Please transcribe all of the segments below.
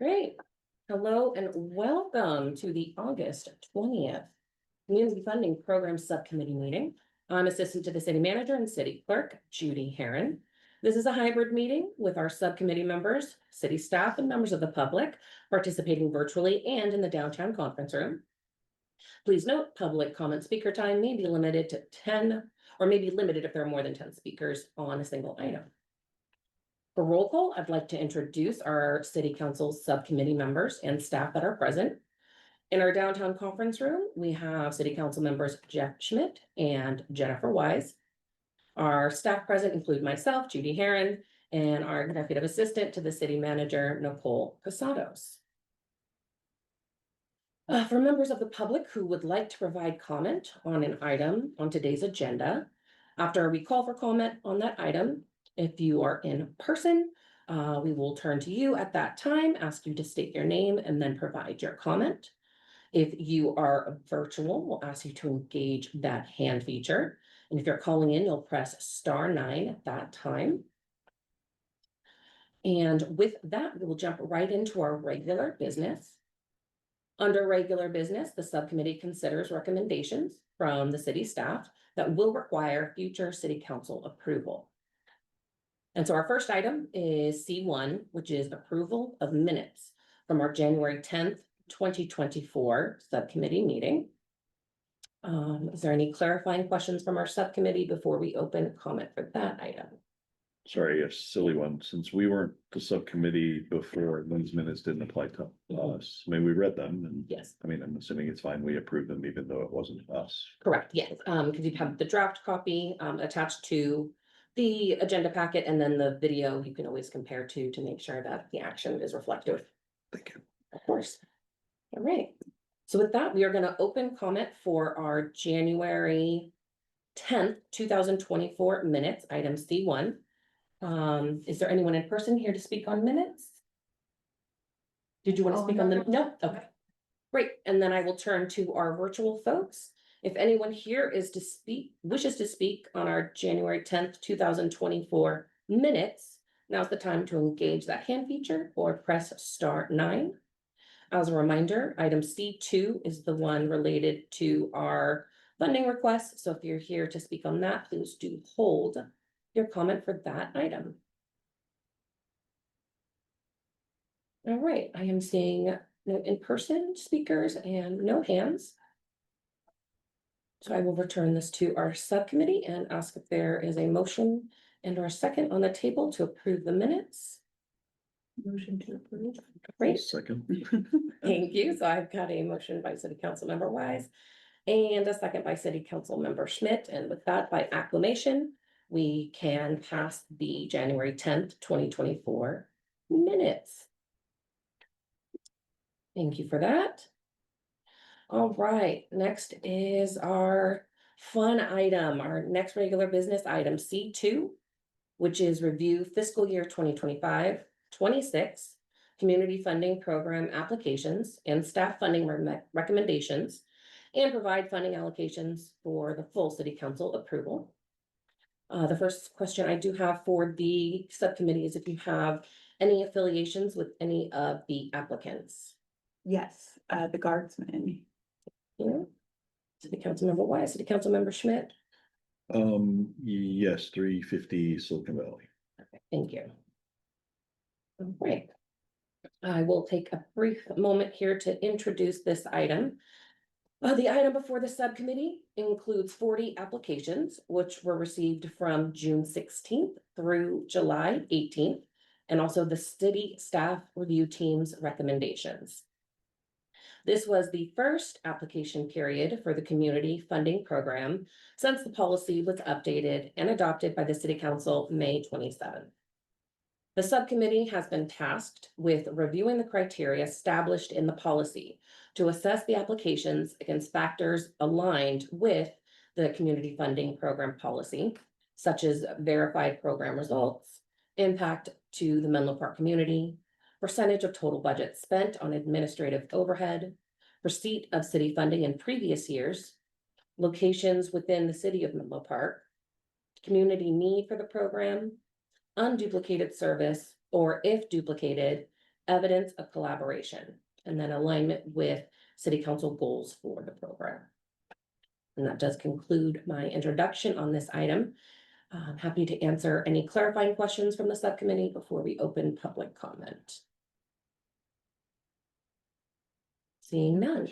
Great. Hello and welcome to the August 20th Community Funding Program Subcommittee meeting. I'm Assistant to the City Manager and City Clerk, Judy Herron. This is a hybrid meeting with our subcommittee members, city staff, and members of the public participating virtually and in the downtown conference room. Please note, public comment speaker time may be limited to 10, or may be limited if there are more than 10 speakers on a single item. For roll call, I'd like to introduce our City Council subcommittee members and staff that are present. In our downtown conference room, we have City Council members Jeff Schmidt and Jennifer Wise. Our staff present include myself, Judy Herron, and our executive assistant to the city manager, Nicole Casados. For members of the public who would like to provide comment on an item on today's agenda, after we call for comment on that item, if you are in person, we will turn to you at that time, ask you to state your name, and then provide your comment. If you are virtual, we'll ask you to engage that hand feature. And if you're calling in, you'll press *9 at that time. And with that, we will jump right into our regular business. Under regular business, the subcommittee considers recommendations from the city staff that will require future city council approval. And so our first item is C1, which is approval of minutes from our January 10th, 2024 subcommittee meeting. Is there any clarifying questions from our subcommittee before we open comment for that item? Sorry, a silly one. Since we weren't the subcommittee before, those minutes didn't apply to us. I mean, we read them and Yes, I mean, I'm assuming it's fine. We approved them even though it wasn't us. correct. Yes, because you have the draft copy attached to the agenda packet, and then the video you can always compare to make sure that the action is reflective. Thank you. Of course. All right. So with that, we are going to open comment for our January 10th, 2024 minutes, item C1. Is there anyone in person here to speak on minutes? Did you want to speak on them? No? Okay. Great. And then I will turn to our virtual folks. If anyone here wishes to speak on our January 10th, 2024 minutes, now's the time to engage that hand feature or press *9. As a reminder, item C2 is the one related to our funding request. So if you're here to speak on that, please do hold your comment for that item. All right, I am seeing no in-person speakers and no hands. So I will return this to our subcommittee and ask if there is a motion and or a second on the table to approve the minutes. Motion to approve. Great, Second. thank you. So I've got a motion by City Council Member Wise and a second by City Council Member Schmidt. And with that, by acclamation, we can pass the January 10th, 2024 minutes. Thank you for that. All right, next is our fun item, our next regular business item, C2, which is review fiscal year 2025-26 community funding program applications and staff funding recommendations, and provide funding allocations for the full city council approval. The first question I do have for the subcommittee is if you have any affiliations with any of the applicants. Yes, the guardsman. City Council Member Wise, City Council Member Schmidt. Yes, 350 Silicon Valley. Okay, thank you. All right. I will take a brief moment here to introduce this item. The item before the subcommittee includes 40 applications, which were received from June 16th through July 18th, and also the city staff review team's recommendations. This was the first application period for the community funding program since the policy was updated and adopted by the City Council May 27th. The subcommittee has been tasked with reviewing the criteria established in the policy to assess the applications against factors aligned with the community funding program policy, such as verified program results, impact to the Menlo Park community, percentage of total budget spent on administrative overhead, receipt of city funding in previous years, locations within the city of Menlo Park, community need for the program, unduplicated service, or if duplicated, evidence of collaboration, and then alignment with city council goals for the program. And that does conclude my introduction on this item. I'm happy to answer any clarifying questions from the subcommittee before we open public comment. Seeing none.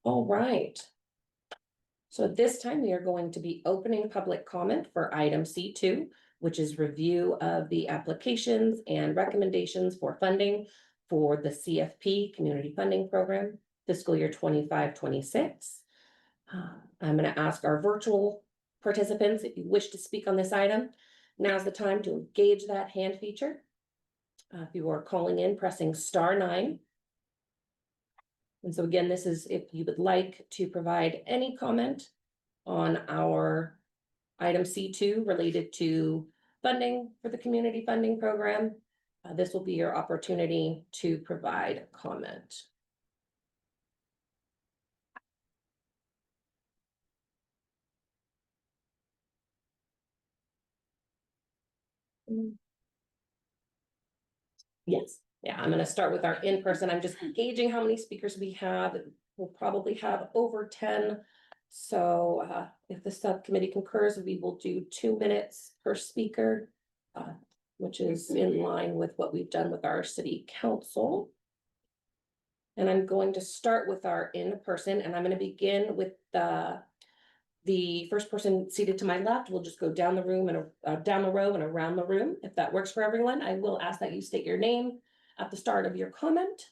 All right. So at this time, we are going to be opening public comment for item C2, which is review of the applications and recommendations for funding for the CFP Community Funding Program, fiscal year 25-26. I'm going to ask our virtual participants, if you wish to speak on this item, now's the time to engage that hand feature. If you are calling in, pressing *9. And so again, this is if you would like to provide any comment on our item C2 related to funding for the community funding program, this will be your opportunity to provide comment. Yes, yeah, I'm gonna start with our in-person. I'm just gauging how many speakers we have. We'll probably have over 10. So if the subcommittee concurs, we will do 2 minutes per speaker, which is in line with what we've done with our city council. And I'm going to start with our in-person, and I'm going to begin with the first person seated to my left. We'll just go down the room and down the row and around the room. If that works for everyone, I will ask that you state your name at the start of your comment.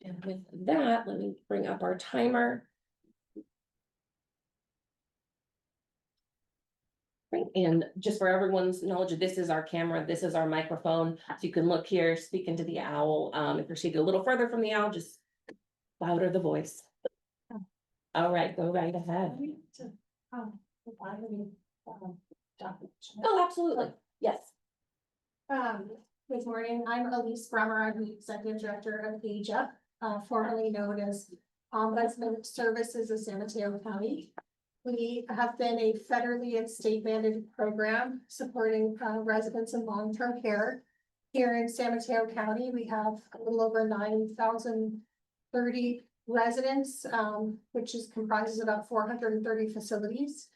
And with that, let me bring up our timer. And just for everyone's knowledge, this is our camera, this is our microphone. So you can look here, speak into the owl. If you're seated a little further from the owl, just louder the voice. All right, go right ahead. Oh, absolutely. Yes. Good morning. I'm Elise Bremer. I'm the Executive Director of AJA, formerly known as Ombudsman Services of San Mateo County. We have been a federally and state mandated program supporting residents in long-term care. Here in San Mateo County, we have a little over 9,030 residents, which comprises about 430 facilities.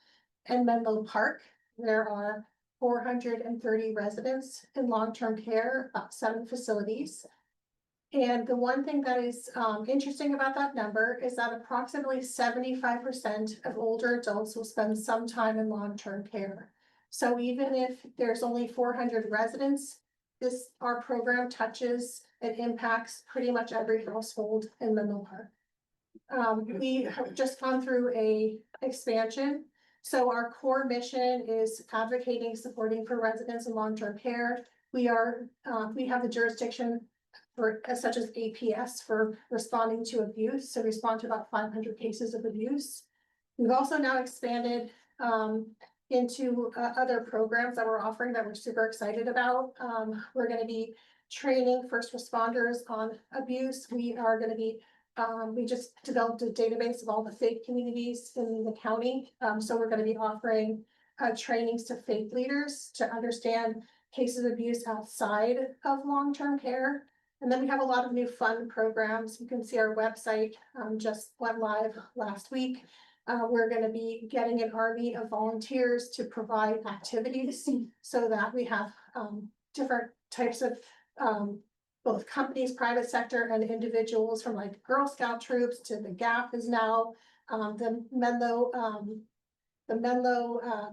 In Menlo Park, there are 430 residents in long-term care, about 7 facilities. And the one thing that is interesting about that number is that approximately 75% of older adults will spend some time in long-term care. So even if there's only 400 residents, our program touches and impacts pretty much every household in Menlo Park. We have just gone through a expansion. So our core mission is advocating, supporting for residents in long-term care. We have the jurisdiction for such as APS for responding to abuse. So we respond to about 500 cases of abuse. We've also now expanded into other programs that we're offering that we're super excited about. We're going to be training first responders on abuse. We are going to be we just developed a database of all the faith communities in the county. So we're going to be offering trainings to faith leaders to understand cases of abuse outside of long-term care. And then we have a lot of new fun programs. You can see our website just went live last week. We're going to be getting an army of volunteers to provide activities so that we have different types of both companies, private sector, and individuals, from like Girl Scout troops to the Gap is now the Menlo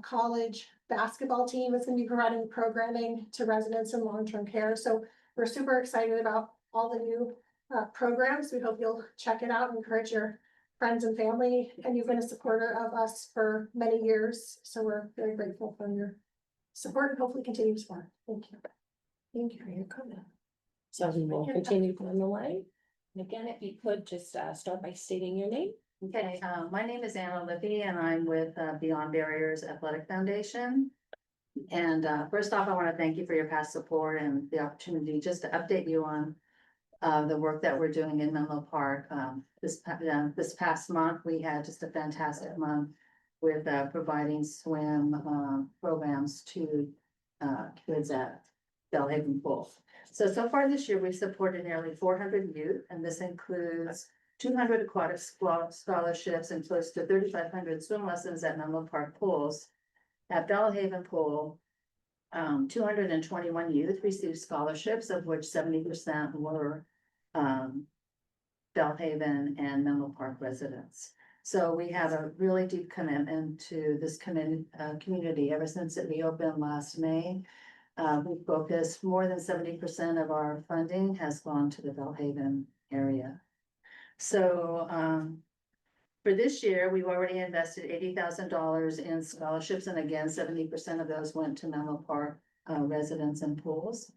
College basketball team is going to be providing programming to residents in long-term care. So we're super excited about all the new programs. We hope you'll check it out and encourage your friends and family. And you've been a supporter of us for many years. So we're very grateful for your support and hopefully continue support. Thank you. Thank you for your comment. So we will continue on the way. And again, if you could just start by stating your name. Okay, my name is Anna Lippy and I'm with Beyond Barriers Athletic Foundation. And first off, I want to thank you for your past support and the opportunity just to update you on the work that we're doing in Menlo Park. This past month, we had just a fantastic month with providing swim programs to kids at Bellhaven Pool. So far this year, we've supported nearly 400 youth, and this includes 200 aquatic scholarships and close to 3,500 swim lessons at Menlo Park pools. At Bellhaven Pool, 221 youth received scholarships, of which 70% were Bellhaven and Menlo Park residents. So we have a really deep commitment to this community ever since it reopened last May. We focused more than 70% of our funding has gone to the Bellhaven area. So for this year, we've already invested $80,000 in scholarships, and again, 70% of those went to Menlo Park residents and pools.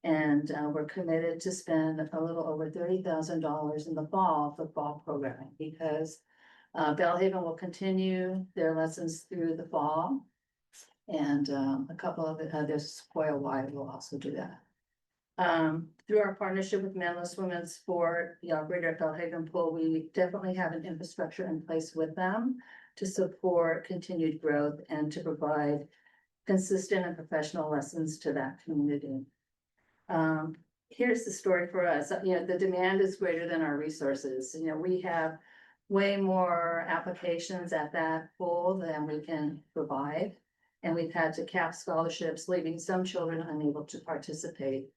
And we're committed to spend a little over $30,000 in the fall for fall programming, because Bellhaven will continue their lessons through the fall. And a couple of the others, Sequoia Wide will also do that. Through our partnership with Menlo Swim and Sport, the operator at Bellhaven Pool, we definitely have an infrastructure in place with them to support continued growth and to provide consistent and professional lessons to that community. Here's the story for us. You know, the demand is greater than our resources. You know, we have way more applications at that pool than we can provide. And we've had to cap scholarships, leaving some children unable to participate.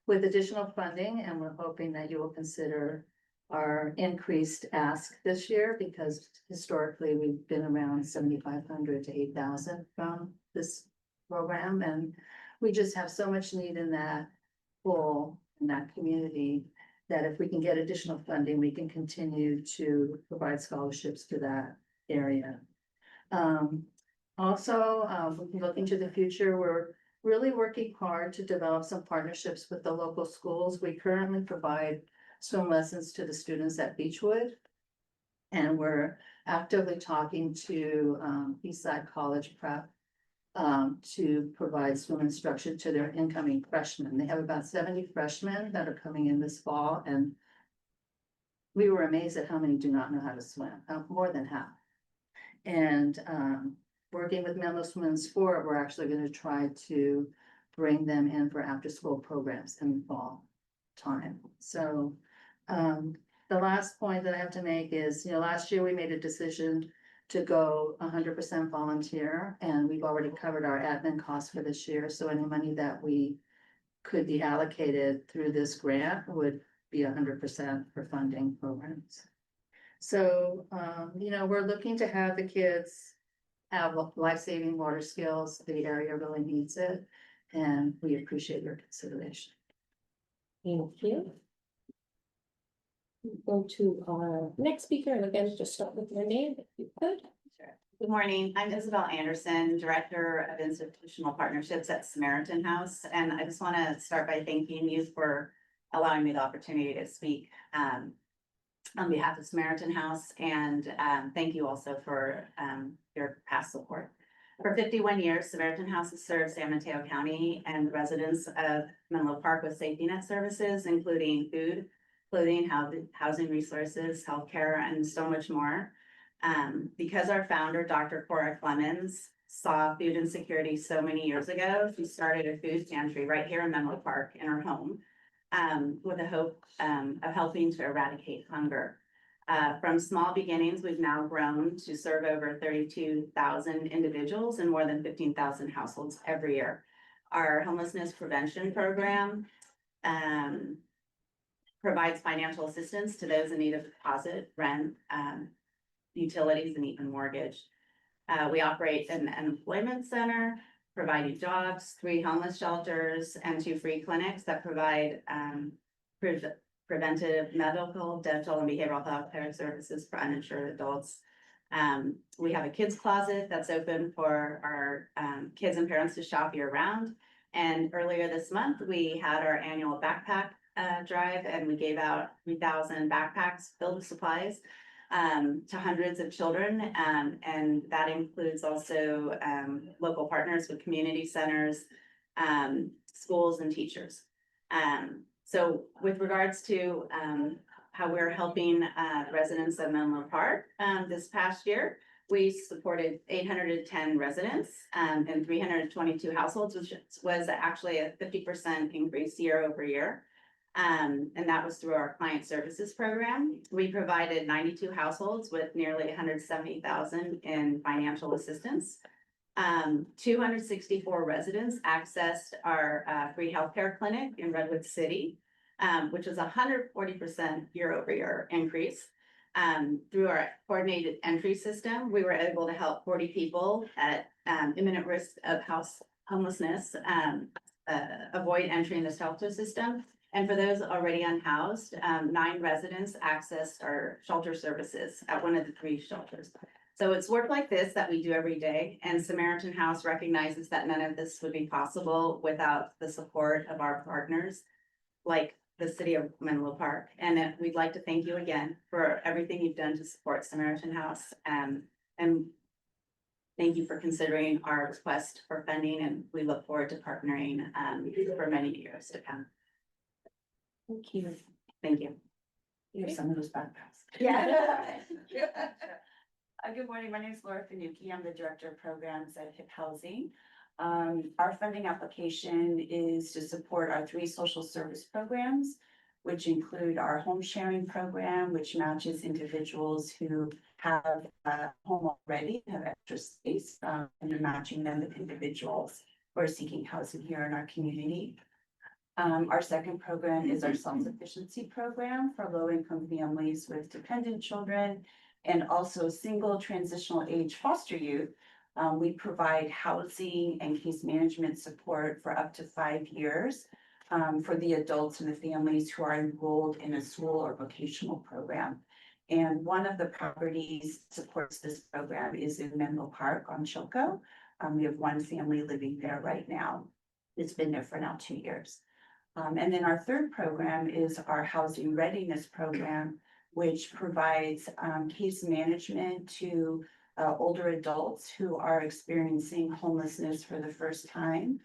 With additional funding, and we're hoping that you will consider our increased ask this year, because historically we've been around 7,500 to 8,000 from this program, and we just have so much need in that pool, in that community, that if we can get additional funding, we can continue to provide scholarships to that area. Also, we can look into the future. We're really working hard to develop some partnerships with the local schools. We currently provide swim lessons to the students at Beechwood. And we're actively talking to Eastside College Prep to provide swim instruction to their incoming freshmen. They have about 70 freshmen that are coming in this fall, and we were amazed at how many do not know how to swim, more than half. And working with Menlo Swim and Sport, we're actually going to try to bring them in for after-school programs in the fall time. So the last point that I have to make is, you know, last year we made a decision to go 100% volunteer, and we've already covered our admin costs for this year. So any money that we could be allocated through this grant would be 100% for funding programs. So, you know, we're looking to have the kids have life-saving water skills. The area really needs it, and we appreciate your consideration. Thank you. Go to our next speaker, and again, just start with your name if you could. Sure. Good morning. I'm Isabel Anderson, Director of Institutional Partnerships at Samaritan House. And I just want to start by thanking you for allowing me the opportunity to speak on behalf of Samaritan House. And thank you also for your past support. For 51 years, Samaritan House has served San Mateo County and the residents of Menlo Park with safety net services, including food, clothing, housing resources, healthcare, and so much more. Because our founder, Dr. Cora Clemens, saw food insecurity so many years ago, she started a food pantry right here in Menlo Park in her home, with the hope of helping to eradicate hunger. From small beginnings, we've now grown to serve over 32,000 individuals and more than 15,000 households every year. Our homelessness prevention program provides financial assistance to those in need of deposit, rent, utilities, and even mortgage. We operate an employment center, providing jobs, 3 homeless shelters, and 2 free clinics that provide preventive medical, dental, and behavioral health care services for uninsured adults. We have a kids closet that's open for our kids and parents to shop year round. And earlier this month, we had our annual backpack drive, and we gave out 3,000 backpacks filled with supplies to hundreds of children. And that includes also local partners with community centers, schools, and teachers. So with regards to how we're helping residents of Menlo Park this past year, We supported 810 residents and 322 households, which was actually a 50% increase year over year. And that was through our client services program. We provided 92 households with nearly 170,000 in financial assistance. 264 residents accessed our free healthcare clinic in Redwood City, which was 140% year over year increase. Through our coordinated entry system, we were able to help 40 people at imminent risk of homelessness avoid entering the shelter system. And for those already unhoused, 9 residents accessed our shelter services at one of the 3 shelters. So it's work like this that we do every day, and Samaritan House recognizes that none of this would be possible without the support of our partners, like the city of Menlo Park. And we'd like to thank you again for everything you've done to support Samaritan House. And thank you for considering our request for funding, and we look forward to partnering for many years to come. Thank you. Thank you. Here's some of those backpacks. Yeah. Good morning, my name is Laura Finucchi. I'm the Director of Programs at HIP Housing. Our funding application is to support our 3 social service programs, which include our home sharing program, which matches individuals who have a home already, have extra space, and we're matching them with individuals who are seeking housing here in our community. Our second program is our self-sufficiency program for low-income families with dependent children and also single transitional age foster youth. We provide housing and case management support for up to 5 years for the adults and the families who are enrolled in a school or vocational program. And one of the properties that supports this program is in Menlo Park on Chilco. We have 1 family living there right now. It's been there for now 2 years. And then our third program is our housing readiness program, which provides case management to older adults who are experiencing homelessness for the first time.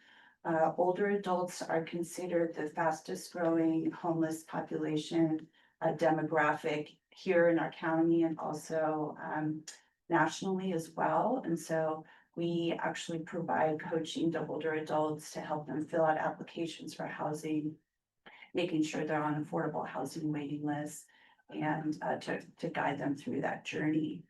Older adults are considered the fastest growing homeless population demographic here in our county and also nationally as well. And so we actually provide coaching to older adults to help them fill out applications for housing, making sure they're on affordable housing waiting lists, and to guide them through that journey.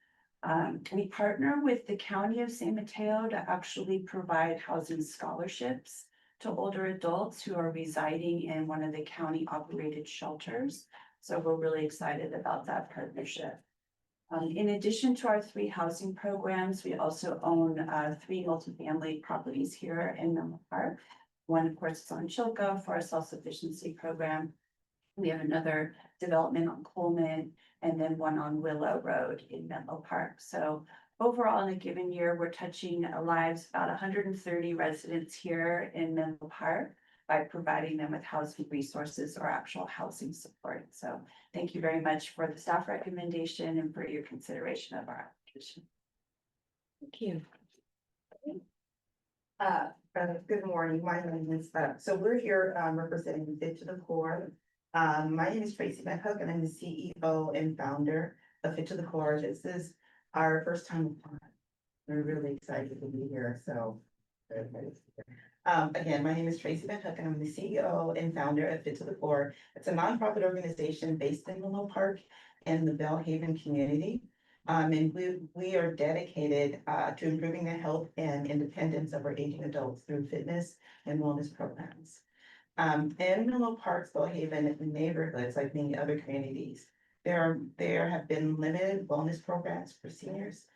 We partner with the County of San Mateo to actually provide housing scholarships to older adults who are residing in one of the county operated shelters. So we're really excited about that partnership. In addition to our 3 housing programs, we also own 3 multifamily properties here in Menlo Park. One, of course, is on Chilco for our self-sufficiency program. We have another development on Coleman, and then one on Willow Road in Menlo Park. So overall, in a given year, we're touching lives about 130 residents here in Menlo Park by providing them with housing resources or actual housing support. So thank you very much for the staff recommendation and for your consideration of our application. Thank you. Good morning, my name is, so we're here representing Fit to the Core. My name is Tracy Van Hook and I'm the CEO and founder of Fit to the Core. This is our first time. We're really excited to be here, so. Again, my name is Tracy Van Hook and I'm the CEO and founder of Fit to the Core. It's a nonprofit organization based in Menlo Park and the Bellhaven community. And we are dedicated to improving the health and independence of our aging adults through fitness and wellness programs. In Menlo Park's Bellhaven neighborhoods, like many other communities, there have been limited wellness programs for seniors.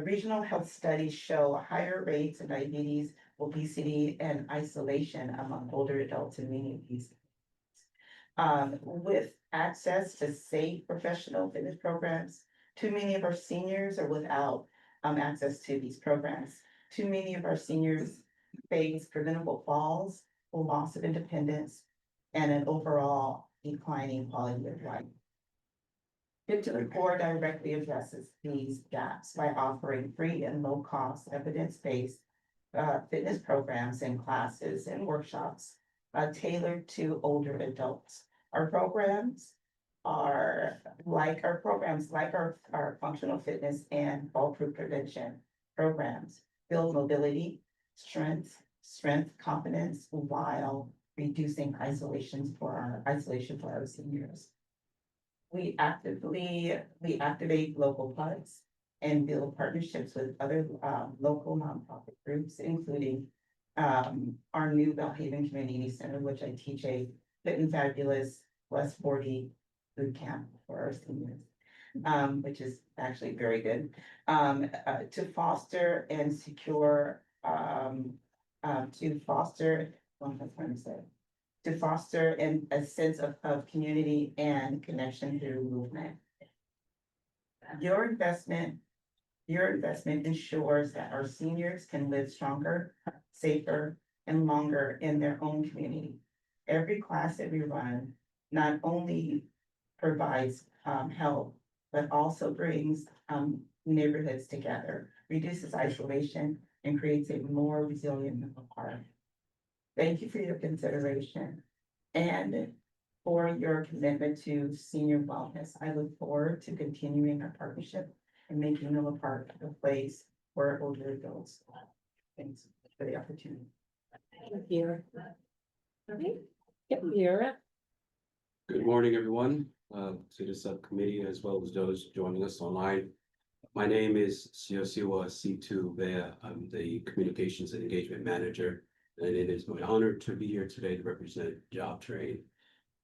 Regional health studies show higher rates of diabetes, obesity, and isolation among older adults in many of these. With access to safe professional fitness programs, too many of our seniors are without access to these programs. Too many of our seniors face preventable falls, loss of independence, and an overall declining quality of life. Fit to the Core directly addresses these gaps by offering free and low-cost evidence-based fitness programs and classes and workshops tailored to older adults. Our programs are like our programs, like our functional fitness and fall proof prevention programs, build mobility, strength, confidence, while reducing isolation for our seniors. We activate local parks and build partnerships with other local nonprofit groups, including our new Belhaven Community Center, which I teach a fit and fabulous West 40 boot camp for our seniors, which is actually very good, to foster and secure, what am I trying to say? To foster a sense of community and connection through movement. Your investment ensures that our seniors can live stronger, safer, and longer in their own community. Every class that we run not only provides help, but also brings neighborhoods together, reduces isolation, and creates a more resilient mental heart. Thank you for your consideration and for your commitment to senior wellness. I look forward to continuing our partnership and making Miller Park a place where older adults. Thanks for the opportunity. Here. Okay. Yep, you're up. Good morning, everyone, to the subcommittee as well as those joining us online. My name is Siosiwa C2 Bea. I'm the Communications and Engagement Manager, and it is my honor to be here today to represent Job Train.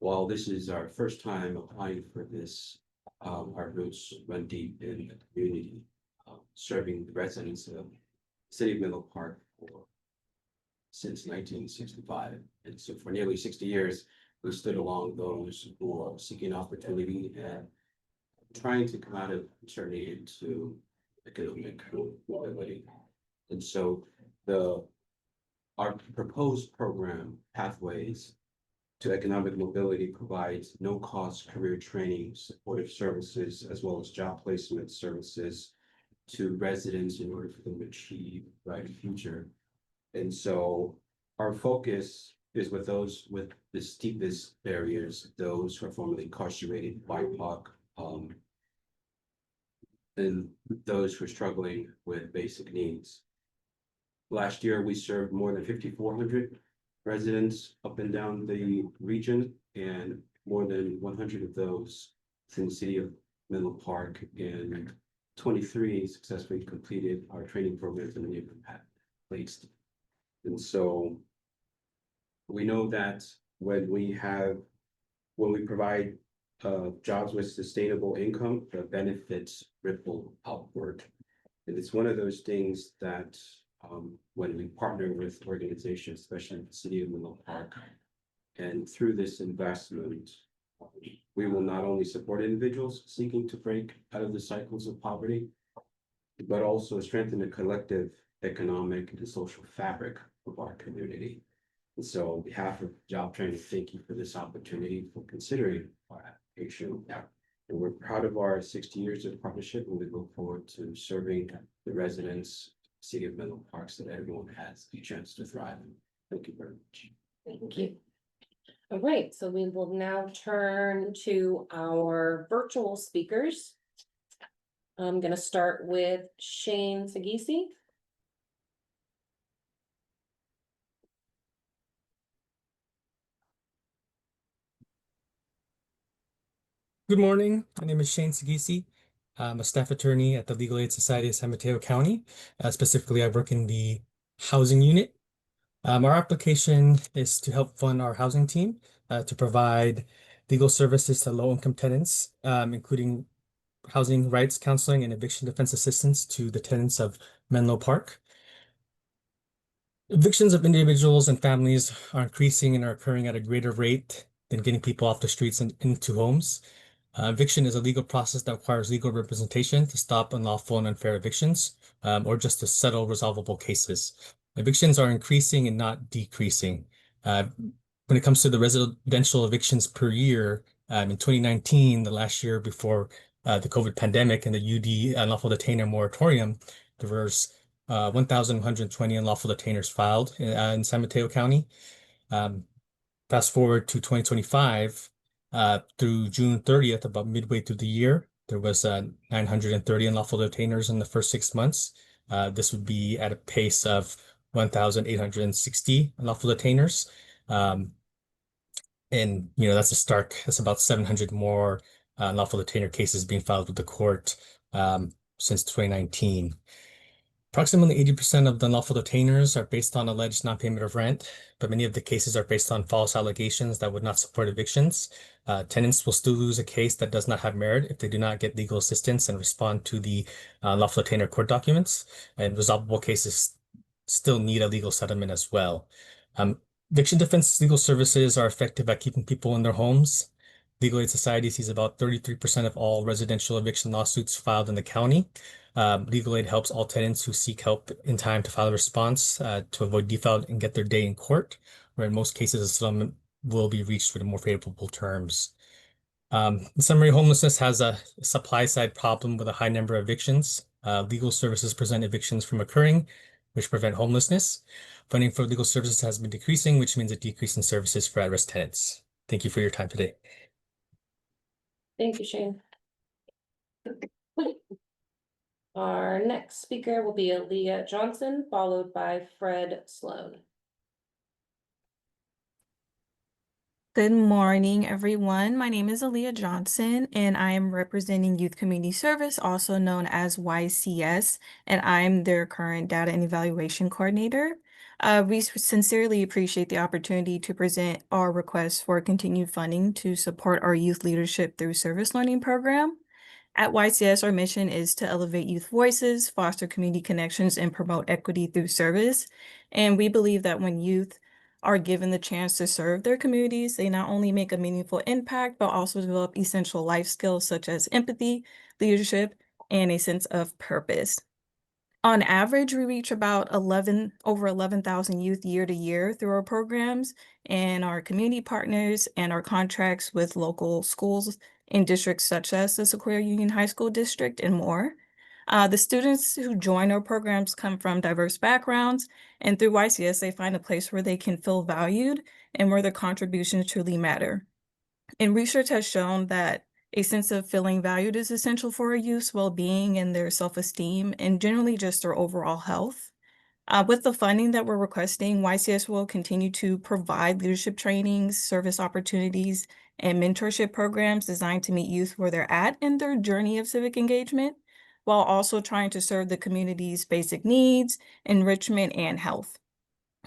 While this is our first time applying for this, our roots run deep in the community, serving the residents of the city of Menlo Park since 1965. And so for nearly 60 years, we stood along those who are seeking opportunity and trying to come out of uncertainty into economic mobility. And so our proposed program, Pathways to Economic Mobility, provides no-cost career training, supportive services, as well as job placement services to residents in order for them to achieve a brighter future. And so our focus is with those with the steepest barriers, those who are formerly incarcerated, BIPOC, and those who are struggling with basic needs. Last year, we served more than 5,400 residents up and down the region, and more than 100 of those in the city of Menlo Park, and 23 successfully completed our training programs, and many of them had placed. And so we know that when we provide jobs with sustainable income, the benefits ripple outward. And it's one of those things that when we partner with organizations, especially in the city of Menlo Park, and through this investment, we will not only support individuals seeking to break out of the cycles of poverty, but also strengthen the collective economic and social fabric of our community. And so on behalf of Job Training, thank you for this opportunity, for considering our application. And we're proud of our 60 years of partnership, and we look forward to serving the residents, city of Menlo Park, so that everyone has a chance to thrive. Thank you very much. Thank you. All right, so we will now turn to our virtual speakers. I'm gonna start with Shane Sagisi. Good morning. My name is Shane Sagisi. I'm a staff attorney at the Legal Aid Society of San Mateo County. Specifically, I work in the housing unit. Our application is to help fund our housing team to provide legal services to low-income tenants, including housing rights counseling and eviction defense assistance to the tenants of Menlo Park. Evictions of individuals and families are increasing and are occurring at a greater rate than getting people off the streets and into homes. Eviction is a legal process that requires legal representation to stop unlawful and unfair evictions, or just to settle resolvable cases. Evictions are increasing and not decreasing. When it comes to the residential evictions per year, in 2019, the last year before the COVID pandemic and the UD unlawful detainer moratorium, there was 1,120 unlawful detainers filed in San Mateo County. Fast forward to 2025, Through June 30th, about midway through the year, there was 930 unlawful detainers in the first 6 months. This would be at a pace of 1,860 unlawful detainers. And that's about 700 more unlawful detainer cases being filed with the court since 2019. Approximately 80% of the unlawful detainers are based on alleged non-payment of rent, but many of the cases are based on false allegations that would not support evictions. Tenants will still lose a case that does not have merit if they do not get legal assistance and respond to the lawful detainer court documents. And resolvable cases still need a legal settlement as well. Eviction defense legal services are effective at keeping people in their homes. Legal Aid Society sees about 33% of all residential eviction lawsuits filed in the county. Legal Aid helps all tenants who seek help in time to file a response to avoid default and get their day in court, where in most cases a settlement will be reached with more favorable terms. In summary, homelessness has a supply side problem with a high number of evictions. Legal services prevent evictions from occurring, which prevent homelessness. Funding for legal services has been decreasing, which means a decrease in services for at-risk tenants. Thank you for your time today. Thank you, Shane. Our next speaker will be Aaliyah Johnson, followed by Fred Sloan. Good morning, everyone. My name is Aaliyah Johnson, and I am representing Youth Community Service, also known as YCS, and I'm their current Data and Evaluation Coordinator. We sincerely appreciate the opportunity to present our request for continued funding to support our youth leadership through service learning program. At YCS, our mission is to elevate youth voices, foster community connections, and promote equity through service. And we believe that when youth are given the chance to serve their communities, they not only make a meaningful impact, but also develop essential life skills such as empathy, leadership, and a sense of purpose. On average, we reach about over 11,000 youth year to year through our programs and our community partners and our contracts with local schools in districts such as the Sequoia Union High School District and more. The students who join our programs come from diverse backgrounds, and through YCS, they find a place where they can feel valued and where their contributions truly matter. And research has shown that a sense of feeling valued is essential for a youth's well-being and their self-esteem, and generally just their overall health. With the funding that we're requesting, YCS will continue to provide leadership trainings, service opportunities, and mentorship programs designed to meet youth where they're at in their journey of civic engagement, while also trying to serve the community's basic needs, enrichment, and health.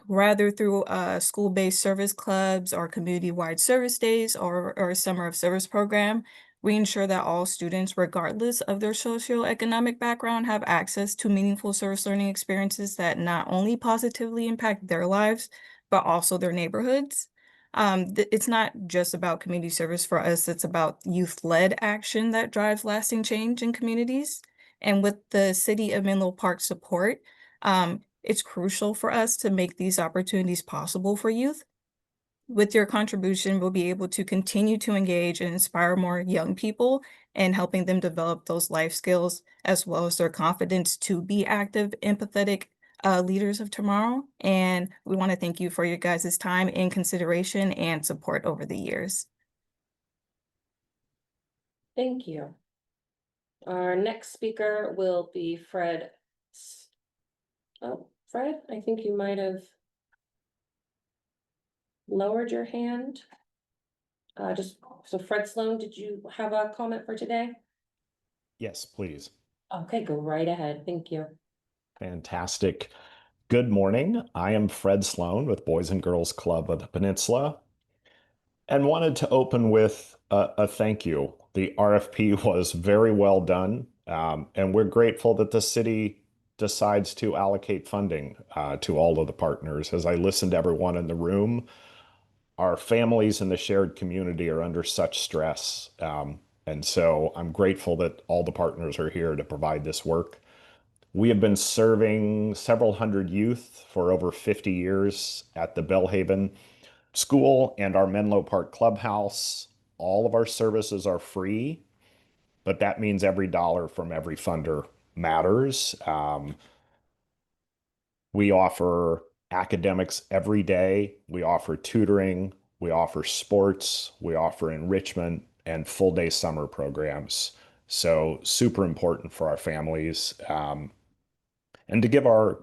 Rather through school-based service clubs or community-wide service days or a summer of service program, we ensure that all students, regardless of their socioeconomic background, have access to meaningful service learning experiences that not only positively impact their lives, but also their neighborhoods. It's not just about community service for us, it's about youth-led action that drives lasting change in communities. And with the City of Menlo Park support, it's crucial for us to make these opportunities possible for youth. With your contribution, we'll be able to continue to engage and inspire more young people and helping them develop those life skills as well as their confidence to be active, empathetic leaders of tomorrow. And we want to thank you for your guys' time and consideration and support over the years. Thank you. Our next speaker will be Fred. Oh, Fred, I think you might have lowered your hand. So Fred Sloan, did you have a comment for today? Yes, please. Okay, go right ahead. Thank you. Fantastic. Good morning. I am Fred Sloan with Boys and Girls Club of the Peninsula and wanted to open with a thank you. The RFP was very well done, and we're grateful that the city decides to allocate funding to all of the partners. As I listened to everyone in the room, our families in the shared community are under such stress. And so I'm grateful that all the partners are here to provide this work. We have been serving several hundred youth for over 50 years at the Bellhaven School and our Menlo Park Clubhouse. All of our services are free, but that means every dollar from every funder matters. We offer academics every day. We offer tutoring. we offer sports, we offer enrichment and full day summer programs. So super important for our families, and to give our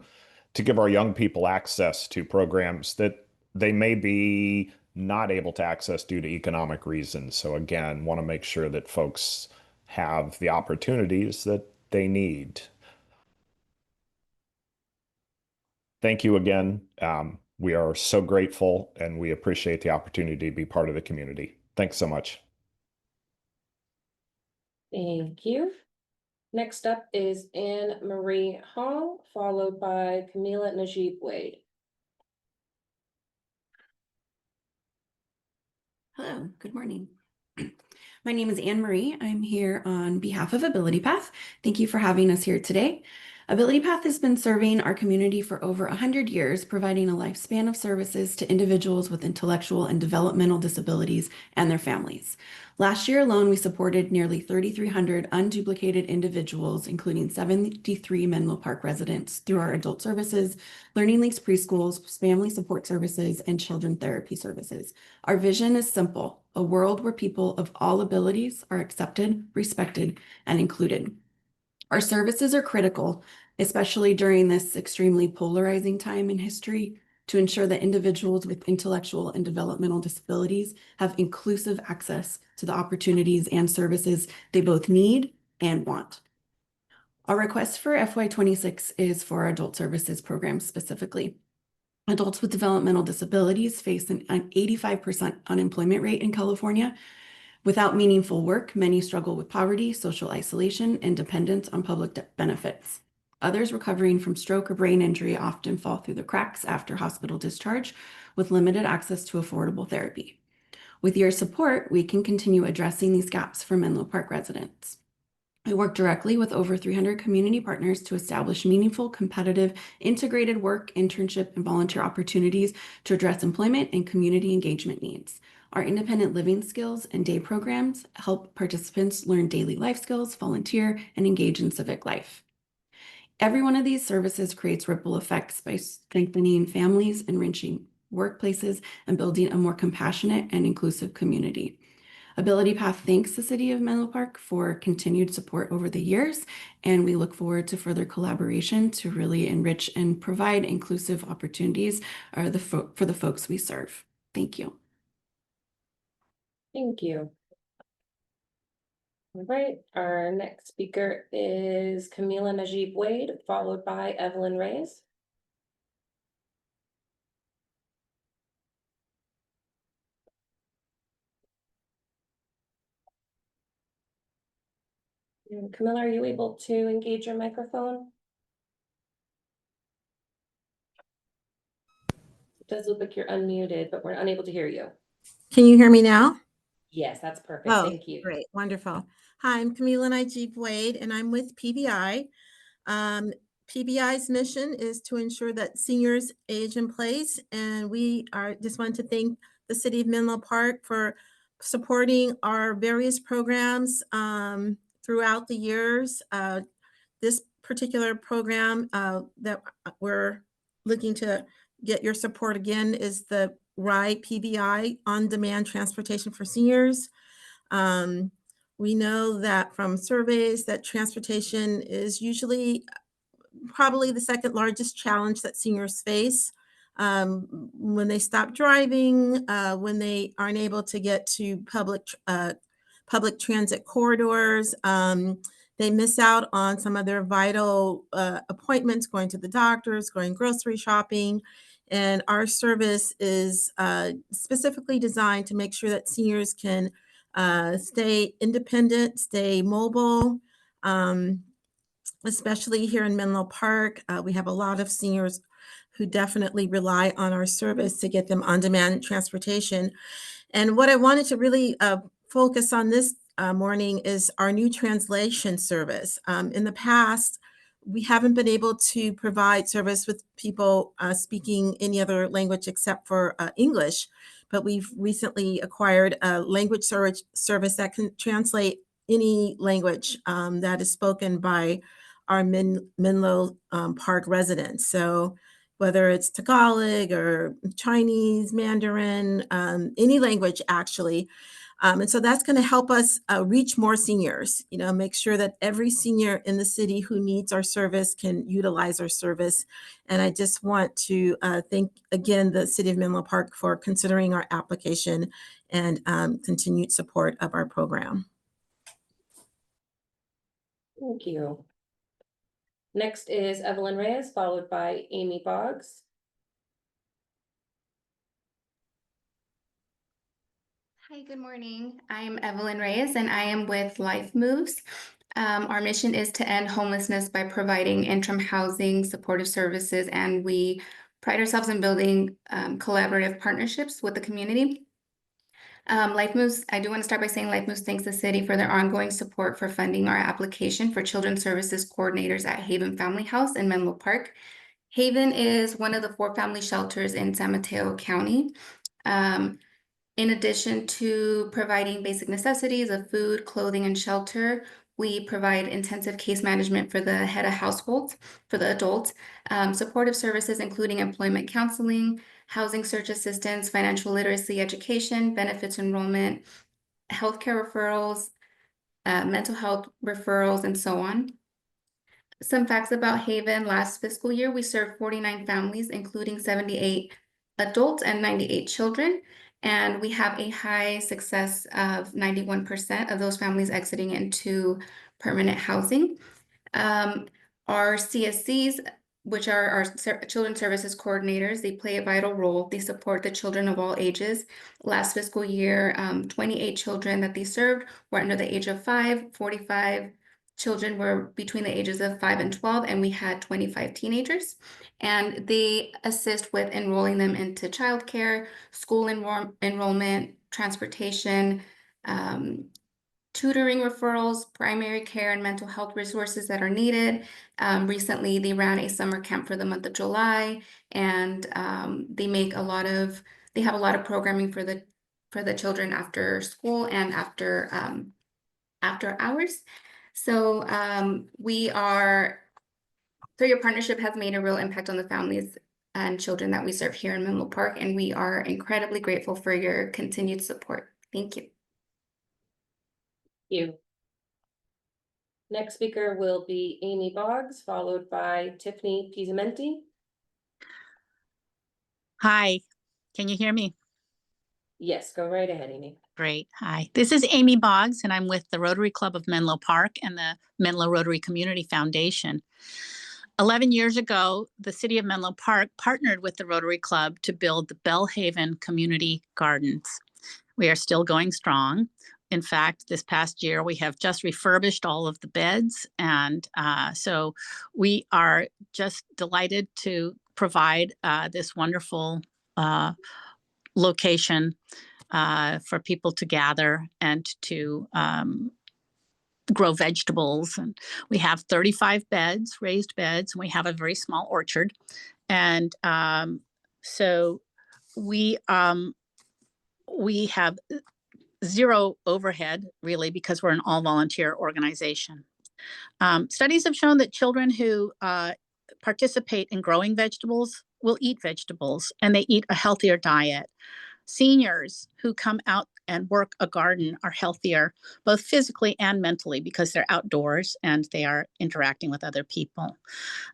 young people access to programs that they may be not able to access due to economic reasons. So again, want to make sure that folks have the opportunities that they need. Thank you again. We are so grateful and we appreciate the opportunity to be part of the community. Thanks so much. Thank you. Next up is Anne Marie Hall, followed by Camila Najib Wade. Hello, good morning. My name is Anne Marie. I'm here on behalf of Ability Path. Thank you for having us here today. Ability Path has been serving our community for over 100 years, providing a lifespan of services to individuals with intellectual and developmental disabilities and their families. Last year alone, we supported nearly 3,300 unduplicated individuals, including 73 Menlo Park residents, through our adult services, Learning Links preschools, family support services, and children therapy services. Our vision is simple: a world where people of all abilities are accepted, respected, and included. Our services are critical, especially during this extremely polarizing time in history, to ensure that individuals with intellectual and developmental disabilities have inclusive access to the opportunities and services they both need and want. Our request for FY26 is for our adult services program specifically. Adults with developmental disabilities face an 85% unemployment rate in California. Without meaningful work, many struggle with poverty, social isolation, and dependence on public benefits. Others recovering from stroke or brain injury often fall through the cracks after hospital discharge, with limited access to affordable therapy. With your support, we can continue addressing these gaps for Menlo Park residents. I work directly with over 300 community partners to establish meaningful, competitive, integrated work, internship, and volunteer opportunities to address employment and community engagement needs. Our independent living skills and day programs help participants learn daily life skills, volunteer, and engage in civic life. Every one of these services creates ripple effects by strengthening families, enriching workplaces, and building a more compassionate and inclusive community. Ability Path thanks the City of Menlo Park for continued support over the years, and we look forward to further collaboration to really enrich and provide inclusive opportunities for the folks we serve. Thank you. Thank you. All right, our next speaker is Camila Najib Wade, followed by Evelyn Reyes. And Camila, are you able to engage your microphone? It does look like you're unmuted, but we're unable to hear you. Can you hear me now? Yes, that's perfect. Oh, Thank you. great. Wonderful. Hi, I'm Camila Najib Wade, and I'm with PBI. PBI's mission is to ensure that seniors age in place, and we just want to thank the City of Menlo Park for supporting our various programs throughout the years. This particular program that we're looking to get your support again is the RIDE PBI, On-Demand Transportation for Seniors. We know that from surveys that transportation is usually probably the second largest challenge that seniors face. When they stop driving, when they aren't able to get to public transit corridors, they miss out on some of their vital appointments, going to the doctors, going grocery shopping. And our service is specifically designed to make sure that seniors can stay independent, stay mobile. Especially here in Menlo Park, we have a lot of seniors who definitely rely on our service to get them on-demand transportation. And what I wanted to really focus on this morning is our new translation service. In the past, we haven't been able to provide service with people speaking any other language except for English, but we've recently acquired a language service that can translate any language that is spoken by our Menlo Park residents. So whether it's Tagalog or Chinese, Mandarin, any language actually. And so that's going to help us reach more seniors, make sure that every senior in the city who needs our service can utilize our service. And I just want to thank again the City of Menlo Park for considering our application and continued support of our program. Thank you. Next is Evelyn Reyes, followed by Amy Boggs. Hi, good morning. I'm Evelyn Reyes and I am with Life Moves. Our mission is to end homelessness by providing interim housing, supportive services, and we pride ourselves in building collaborative partnerships with the community. Life Moves, I do want to start by saying Life Moves thanks the city for their ongoing support for funding our application for children's services coordinators at Haven Family House in Menlo Park. Haven is one of the 4 family shelters in San Mateo County. In addition to providing basic necessities of food, clothing, and shelter, we provide intensive case management for the head of households, for the adults, supportive services including employment counseling, housing search assistance, financial literacy education, benefits enrollment, healthcare referrals, mental health referrals, and so on. Some facts about Haven. Last fiscal year, we served 49 families, including 78 adults and 98 children. And we have a high success of 91% of those families exiting into permanent housing. Our CSCs, which are our children's services coordinators, they play a vital role. They support the children of all ages. Last fiscal year, 28 children that they served were under the age of 5, 45 children were between the ages of 5 and 12, and we had 25 teenagers. And they assist with enrolling them into childcare, school enrollment, transportation, tutoring referrals, primary care, and mental health resources that are needed. Recently, they ran a summer camp for the month of July, and they have a lot of programming for the children after school and after hours. So your partnership has made a real impact on the families and children that we serve here in Menlo Park, and we are incredibly grateful for your continued support. Thank you. Thank you. Next speaker will be Amy Boggs, followed by Tiffany Pizzamenti. Hi, can you hear me? Yes, go right ahead, Amy. Great. Hi, this is Amy Boggs, and I'm with the Rotary Club of Menlo Park and the Menlo Rotary Community Foundation. 11 years ago, the City of Menlo Park partnered with the Rotary Club to build the Bellhaven Community Gardens. We are still going strong. In fact, this past year, we have just refurbished all of the beds. And so we are just delighted to provide this wonderful location for people to gather and to grow vegetables. And we have 35 beds, raised beds, and we have a very small orchard. And so we have zero overhead, really, because we're an all-volunteer organization. Studies have shown that children who participate in growing vegetables will eat vegetables, and they eat a healthier diet. Seniors who come out and work a garden are healthier, both physically and mentally, because they're outdoors and they are interacting with other people.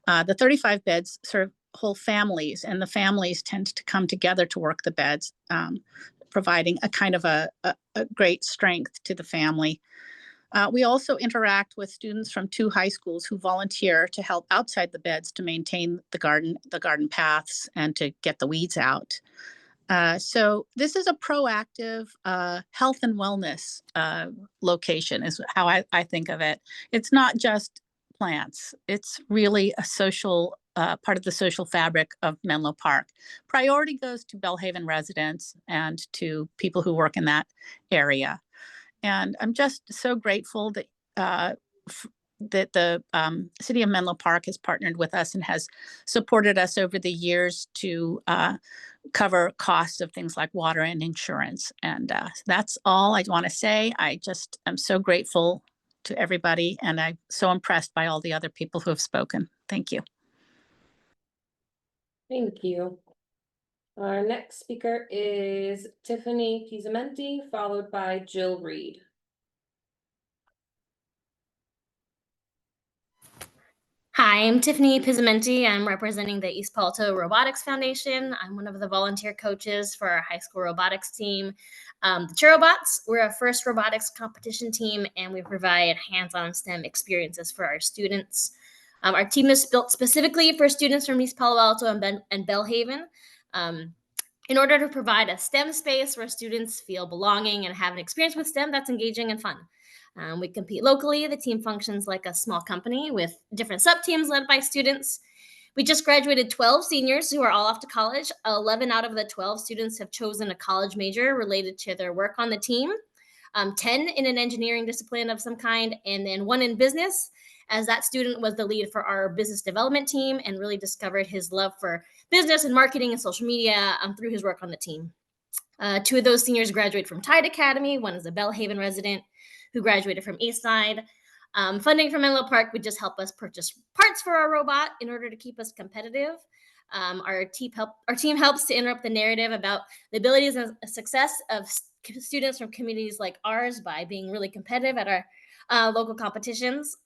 The 35 beds serve whole families, and the families tend to come together to work the beds, providing a kind of a great strength to the family. We also interact with students from 2 high schools who volunteer to help outside the beds to maintain the garden paths and to get the weeds out. So this is a proactive health and wellness location is how I think of it. It's not just plants. It's really a social part of the social fabric of Menlo Park. Priority goes to Bellhaven residents and to people who work in that area. And I'm just so grateful that that the City of Menlo Park has partnered with us and has supported us over the years to cover costs of things like water and insurance. And that's all I want to say. I just am so grateful to everybody, and I'm so impressed by all the other people who have spoken. Thank you. Thank you. Our next speaker is Tiffany Pizzamenti, followed by Jill Reed. Hi, I'm Tiffany Pizzamenti. I'm representing the East Palo Alto Robotics Foundation. I'm one of the volunteer coaches for our high school robotics team. The Cherobots, we're a first robotics competition team, and we provide hands-on STEM experiences for our students. Our team is built specifically for students from East Palo Alto and Bellhaven. In order to provide a STEM space where students feel belonging and have an experience with STEM that's engaging and fun. We compete locally. The team functions like a small company with different sub-teams led by students. We just graduated 12 seniors who are all off to college. 11 out of the 12 students have chosen a college major related to their work on the team. 10 in an engineering discipline of some kind, and then 1 in business, as that student was the lead for our business development team and really discovered his love for business and marketing and social media through his work on the team. 2 of those seniors graduated from Tide Academy. One is a Bellhaven resident who graduated from Eastside. Funding from Menlo Park would just help us purchase parts for our robot in order to keep us competitive. Our team helps to interrupt the narrative about the abilities and success of students from communities like ours by being really competitive at our local competitions.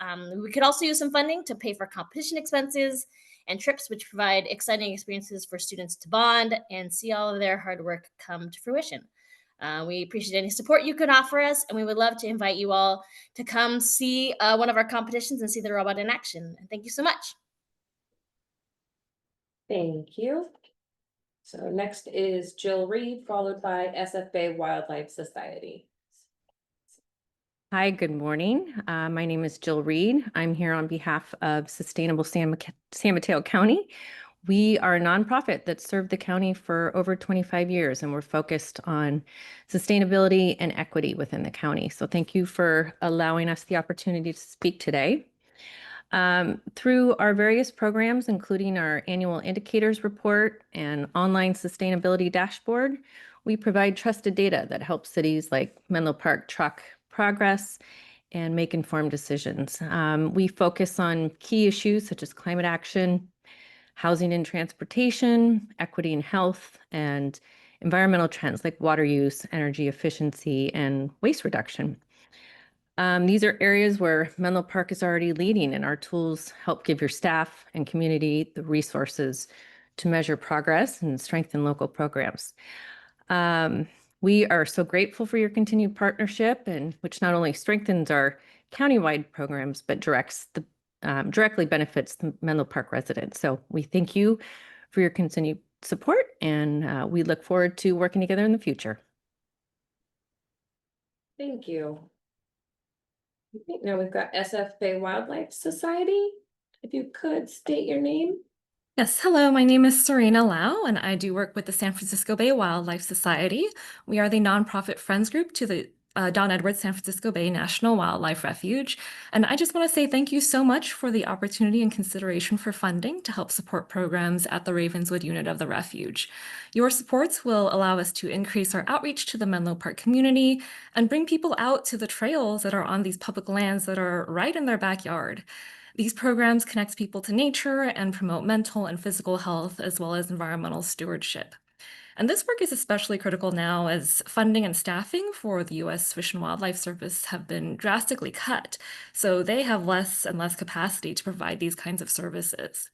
We could also use some funding to pay for competition expenses and trips, which provide exciting experiences for students to bond and see all of their hard work come to fruition. We appreciate any support you could offer us, and we would love to invite you all to come see one of our competitions and see the robot in action. And thank you so much. Thank you. So next is Jill Reed, followed by SFA Wildlife Society. Hi, good morning. My name is Jill Reed. I'm here on behalf of Sustainable San Mateo County. We are a nonprofit that served the county for over 25 years, and we're focused on sustainability and equity within the county. So thank you for allowing us the opportunity to speak today. Through our various programs, including our annual indicators report and online sustainability dashboard, we provide trusted data that helps cities like Menlo Park track progress and make informed decisions. We focus on key issues such as climate action, housing and transportation, equity and health, and environmental trends like water use, energy efficiency, and waste reduction. These are areas where Menlo Park is already leading, and our tools help give your staff and community the resources to measure progress and strengthen local programs. We are so grateful for your continued partnership, and which not only strengthens our countywide programs, but directly benefits the Menlo Park residents. So we thank you for your continued support, and we look forward to working together in the future. Thank you. Okay, now we've got SFA Wildlife Society. If you could state your name. Yes, hello, my name is Serena Lau, and I do work with the San Francisco Bay Wildlife Society. We are the nonprofit friends group to the Don Edwards San Francisco Bay National Wildlife Refuge. And I just want to say thank you so much for the opportunity and consideration for funding to help support programs at the Ravenswood unit of the refuge. Your supports will allow us to increase our outreach to the Menlo Park community and bring people out to the trails that are on these public lands that are right in their backyard. These programs connect people to nature and promote mental and physical health, as well as environmental stewardship. And this work is especially critical now as funding and staffing for the U.S. Fish and Wildlife Service have been drastically cut, so they have less and less capacity to provide these kinds of services.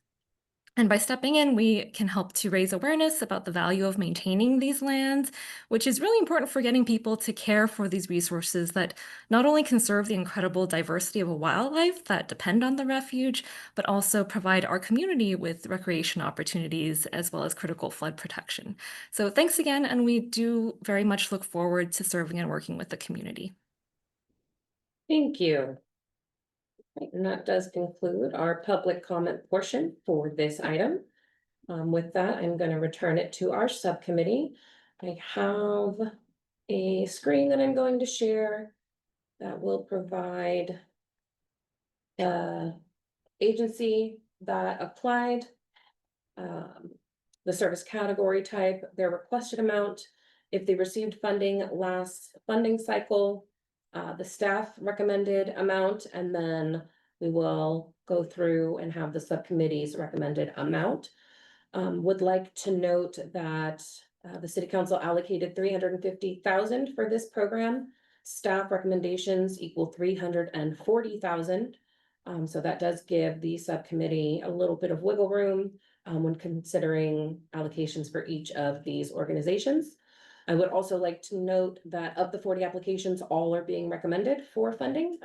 And by stepping in, we can help to raise awareness about the value of maintaining these lands, which is really important for getting people to care for these resources that not only conserve the incredible diversity of wildlife that depend on the refuge, but also provide our community with recreation opportunities as well as critical flood protection. So thanks again, and we do very much look forward to serving and working with the community. Thank you. And that does conclude our public comment portion for this item. With that, I'm going to return it to our subcommittee. I have a screen that I'm going to share that will provide the agency that applied, the service category type, their requested amount, if they received funding last funding cycle, the staff recommended amount, and then we will go through and have the subcommittee's recommended amount. Would like to note that the city council allocated 350,000 for this program. Staff recommendations equal 340,000. So that does give the subcommittee a little bit of wiggle room when considering allocations for each of these organizations. I would also like to note that of the 40 applications, all are being recommended for funding.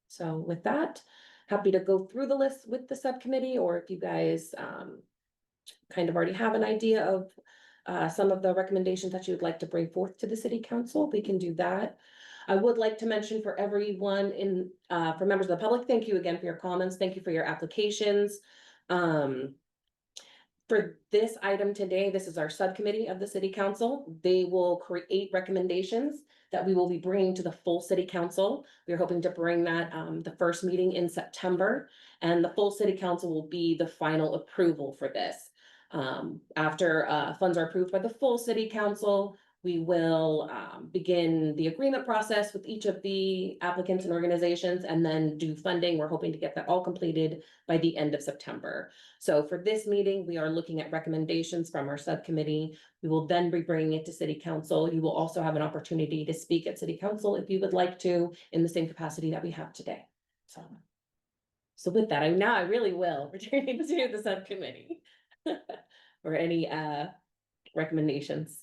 So with that, happy to go through the list with the subcommittee, or if you guys kind of already have an idea of some of the recommendations that you would like to bring forth to the city council, we can do that. I would like to mention for everyone for members of the public, thank you again for your comments. Thank you for your applications. For this item today, this is our subcommittee of the city council. They will create recommendations that we will be bringing to the full city council. We're hoping to bring that the first meeting in September, and the full city council will be the final approval for this. After funds are approved by the full city council, we will begin the agreement process with each of the applicants and organizations and then do funding. We're hoping to get that all completed by the end of September. So for this meeting, we are looking at recommendations from our subcommittee. We will then be bringing it to city council. You will also have an opportunity to speak at city council if you would like to, in the same capacity that we have today. So with that, I really will return it to the subcommittee. Or any recommendations.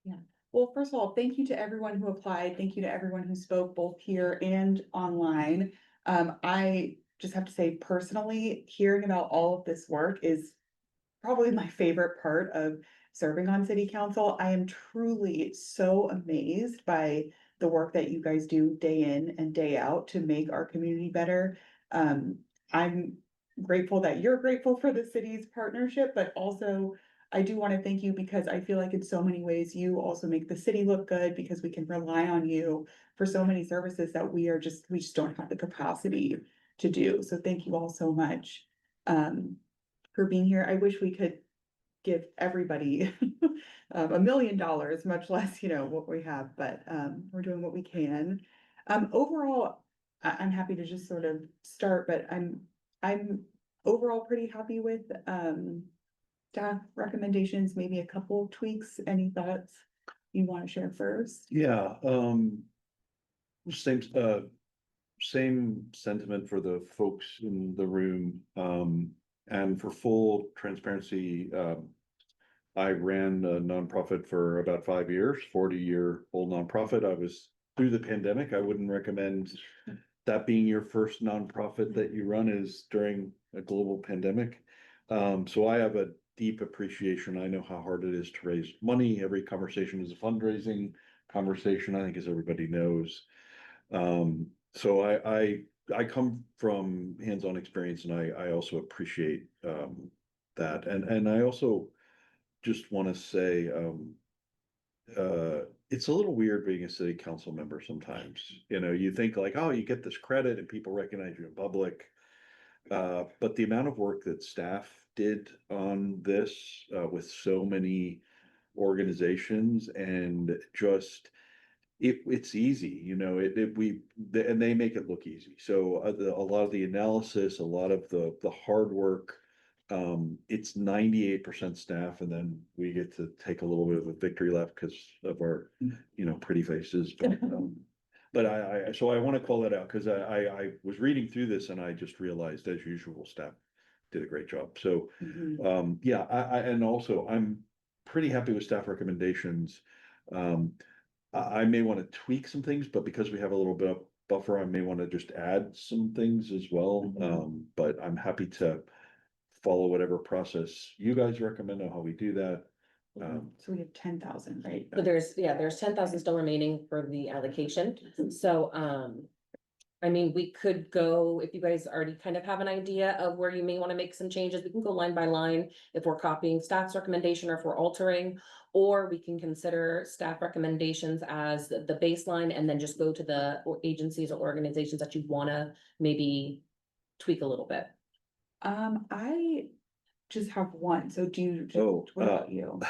Yeah. Well, first of all, thank you to everyone who applied. Thank you to everyone who spoke both here and online. I just have to say personally, hearing about all of this work is probably my favorite part of serving on city council. I am truly so amazed by the work that you guys do day in and day out to make our community better. I'm grateful that you're grateful for the city's partnership, but also I do want to thank you because I feel like in so many ways you also make the city look good because we can rely on you for so many services that we just don't have the capacity to do. So thank you all so much for being here. I wish we could give everybody $1 million, much less, what we have, but we're doing what we can. Overall, I'm happy to just sort of start, but I'm overall pretty happy with staff recommendations, maybe a couple tweaks. Any thoughts you want to share first? Yeah, same sentiment for the folks in the room. And for full transparency, I ran a nonprofit for about 5 years, 40-year-old nonprofit. I was through the pandemic. I wouldn't recommend that being your first nonprofit that you run is during a global pandemic. So I have a deep appreciation. I know how hard it is to raise money. Every conversation is a fundraising conversation, I think, as everybody knows. So I come from hands-on experience, and I also appreciate that. And I also just want to say it's a little weird being a city council member sometimes. You think like, oh, you get this credit and people recognize you in public. But the amount of work that staff did on this with so many organizations, and just it's easy, and they make it look easy. So a lot of the analysis, a lot of the hard work, it's 98% staff, and then we get to take a little bit of a victory lap because of our pretty faces. But so I want to call that out because I was reading through this and I just realized, as usual, staff did a great job. So yeah, and also I'm pretty happy with staff recommendations. I may want to tweak some things, but because we have a little bit of buffer, I may want to just add some things as well. But I'm happy to follow whatever process you guys recommend on how we do that. So we have 10,000, right? So there's 10,000 still remaining for the allocation. So, I mean, we could go, if you guys already kind of have an idea of where you may want to make some changes, we can go line by line if we're copying staff's recommendation or if we're altering, or we can consider staff recommendations as the baseline and then just go to the agencies or organizations that you want to maybe tweak a little bit. I just have one. So what about you?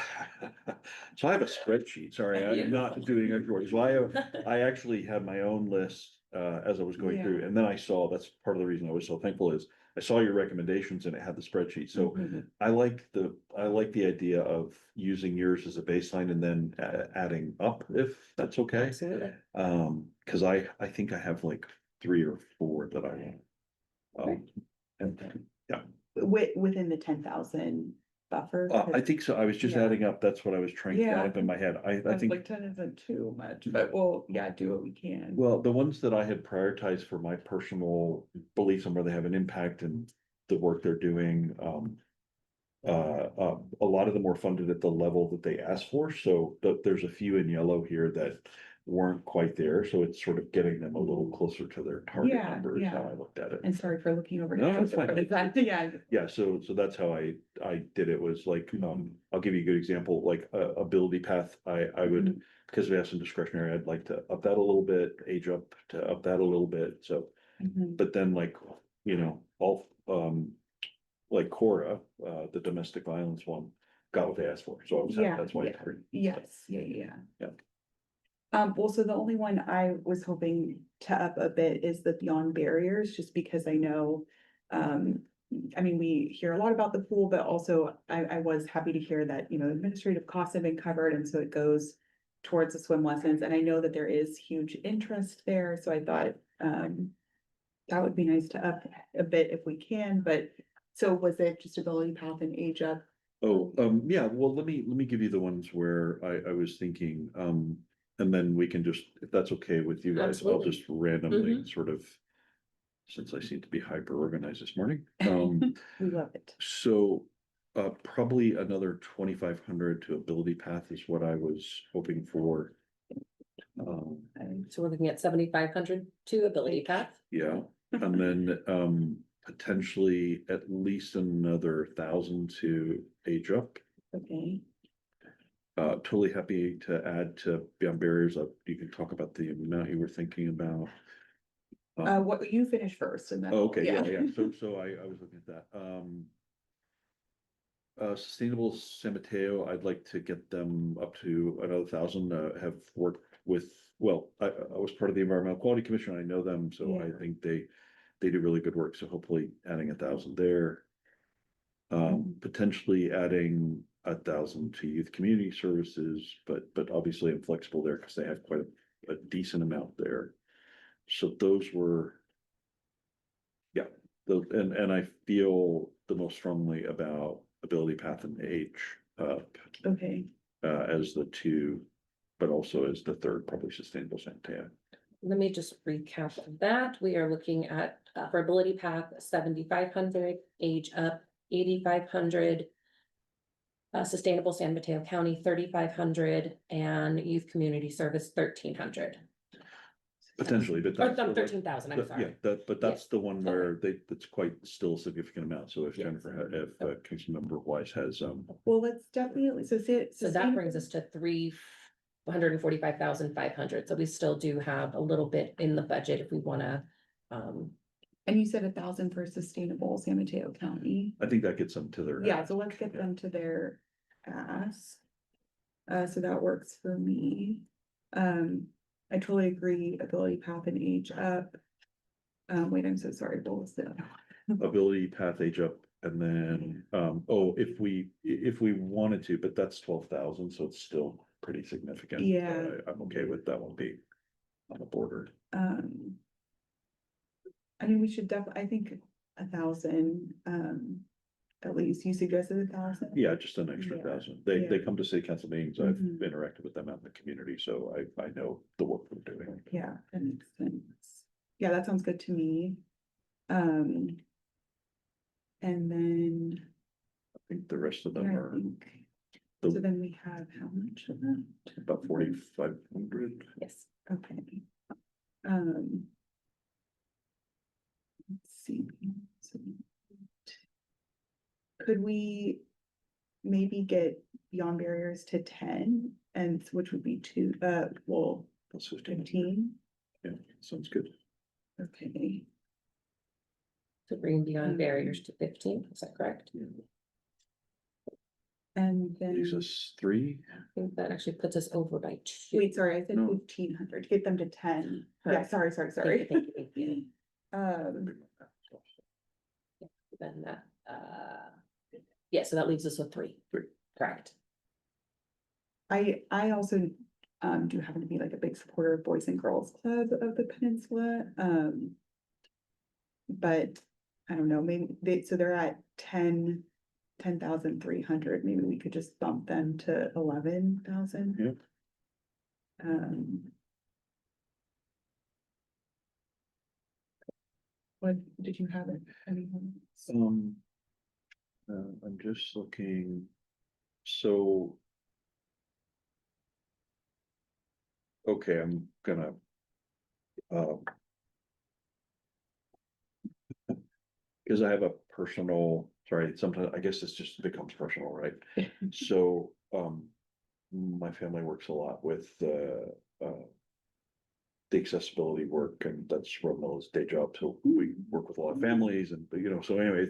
So I have a spreadsheet. Sorry, I'm not doing it yours. So I actually had my own list as I was going through, and then I saw, that's part of the reason I was so thankful is I saw your recommendations and it had the spreadsheet, so Mhm. I like the idea of using yours as a baseline and then adding up if that's okay. Absolutely. Cause I think I have like 3 or 4 that I want. And yeah, Within the 10,000 buffer. I think so. I was just Yeah. adding up. That's what I was trying to add Yeah. up in my head. I was think. like 10 isn't too much, but we'll, yeah, do what we can. Well, the ones that I had prioritized for my personal beliefs on where they have an impact and the work they're doing, a lot of them were funded at the level that they asked for, so there's a few in yellow here that weren't quite there, so it's sort of getting them a little closer to their target Yeah, number is yeah. how I looked at it. And sorry for looking over. No, your it's shoulder, fine. but it's not- Yeah. Yeah, so that's how I did it, was like, I'll give you a good example, like, ability path, I would, because we have some discretionary, I'd like to up that a little bit, age up to up that a little bit, so. Mhm. But then like, all, like Cora, the domestic violence one, got what they asked for, so I was happy, Yeah, that's why. yeah. Yes, yeah. Yeah. Well, so the only one I was hoping to up a bit is the Beyond Barriers, just because I know, I mean, we hear a lot about the pool, but also I was happy to hear that, administrative costs have been covered, and so it goes towards the swim lessons, and I know that there is huge interest there, so I thought, that would be nice to up a bit if we can, but, so was it just ability path and age up? Oh, yeah, well, let me give you the ones where I was thinking, and then we can just, if that's okay with you guys, I'll Absolutely. just randomly sort of. Since I seem to be hyper organized this morning, We love it. so, probably another 2,500 to ability path is what I was hoping for. So we're looking at 7,500 to ability path. Yeah, and then, potentially at least another 1,000 to age up. Okay. Totally happy to add to Beyond Barriers. You can talk about the amount you were thinking about. What, you finish first and then. Okay, yeah. So I was looking at that. Sustainable San Mateo, I'd like to get them up to another 1,000, have worked with, well, I was part of the Environmental Quality Commission. I know them, so I think they do really good work. So hopefully adding 1,000 there. Potentially adding 1,000 to youth community services, but obviously I'm flexible there because they have quite a decent amount there. So those were, yeah, and I feel the most strongly about ability path and age Okay. as the two, but also as the third, probably sustainable San Mateo. Let me just recap that. We are looking at, for ability path, 7,500, age up, 8,500. Sustainable San Mateo County, 3,500, and youth community service, 1,300. Potentially, but Or that's. 13,000, I'm sorry. Yeah, but that's the one Okay. where that's quite still a significant amount. So if Jennifer, if Councilmember Wise has, Well, let's definitely, so that brings us to 345,500. So we still do have a little bit in the budget if we wanna, And you said 1,000 for sustainable San Mateo County. I think that gets them to their. Yeah, so let's get them to their ask. So that works for me. I totally agree, ability path and age up. Wait, I'm so sorry, what was that? Ability path age up, and then, if we wanted to, but that's 12,000, so it's still pretty significant. Yeah. I'm okay with that one being on the border. I mean, we should I think 1,000, at least, you suggested 1,000? Yeah, just an extra Yeah. 1,000. They Yeah. come to city council meetings. I've Mhm. interacted with them out in the community, so I know the work we're doing. Yeah, that makes sense. Yeah, that sounds good to me. And then, I think the rest of them yeah, I are think, the- so then we have how much of that? about 4,500. yes. Okay. Let's see. So, could we maybe get Beyond Barriers to 10, and which would be well, That's 15. 15? Yeah, sounds good. Okay. To bring Beyond Barriers to 15, is that correct? And then, Leaves us 3. I think that actually puts us over by 2. wait, sorry, I said No. 1,500, get them to 10. Yeah, Correct. sorry. Thank you. Um, then that, yeah, so that leaves us with three. Correct. I also do happen to be like a big supporter of Boys and Girls Club of the Peninsula. But I don't know, maybe they're at 10,300. Maybe we could just bump them to 11,000. Yeah. What did you have it? Anyone? I'm just looking, so. Okay, I'm gonna. Because I have a personal, sorry, sometimes I guess this just becomes personal, right? So, my family works a lot with, the accessibility work, and that's Romeo's day job, so we work with a lot of families and, so anyway,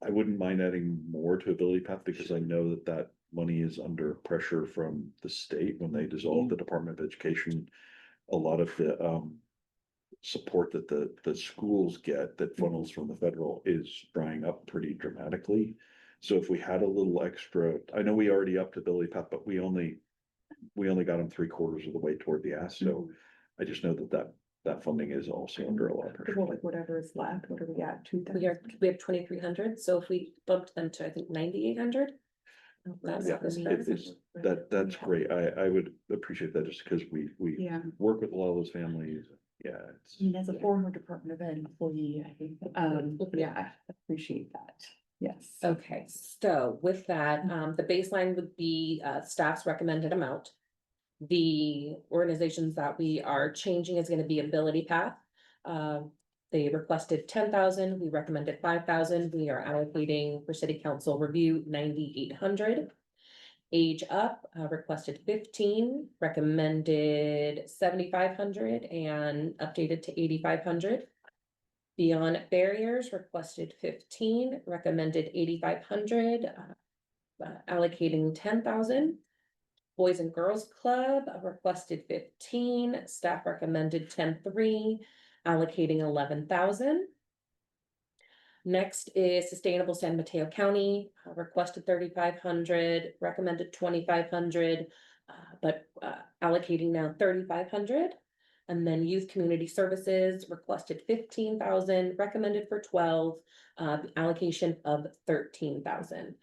I wouldn't mind adding more to Ability Path because I know that that money is under pressure from the state when they dissolved the Department of Education. A lot of the, support that the schools get that funnels from the federal is drying up pretty dramatically. So if we had a little extra, I know we already upped Ability Path, but we only got them 3/4 of the way toward the ask, so I just know that funding is also under a lot of pressure. Well, like whatever is left, what are we at? 2,000? We have 2,300, so if we bumped them to, I think, 9,800. Yeah, that's great. I would appreciate that just because we Yeah. work with a lot of those families. Yeah. I mean, as a former Department of Ed employee, I think, yeah, I appreciate that. Yes. Okay, so with that, the baseline would be staff's recommended amount. The organizations that we are changing is gonna be Ability Path. They requested 10,000, we recommended 5,000, we are allocating for city council review 9,800. Age Up requested 15, recommended 7,500 and updated to 8,500. Beyond Barriers requested 15, recommended 8,500, allocating 10,000. Boys and Girls Club requested 15, staff recommended 10,3, allocating 11,000. Next is Sustainable San Mateo County, requested 3,500, recommended 2,500, but allocating now 3,500. And then Youth Community Services requested 15,000, recommended for 12, allocation of 13,000.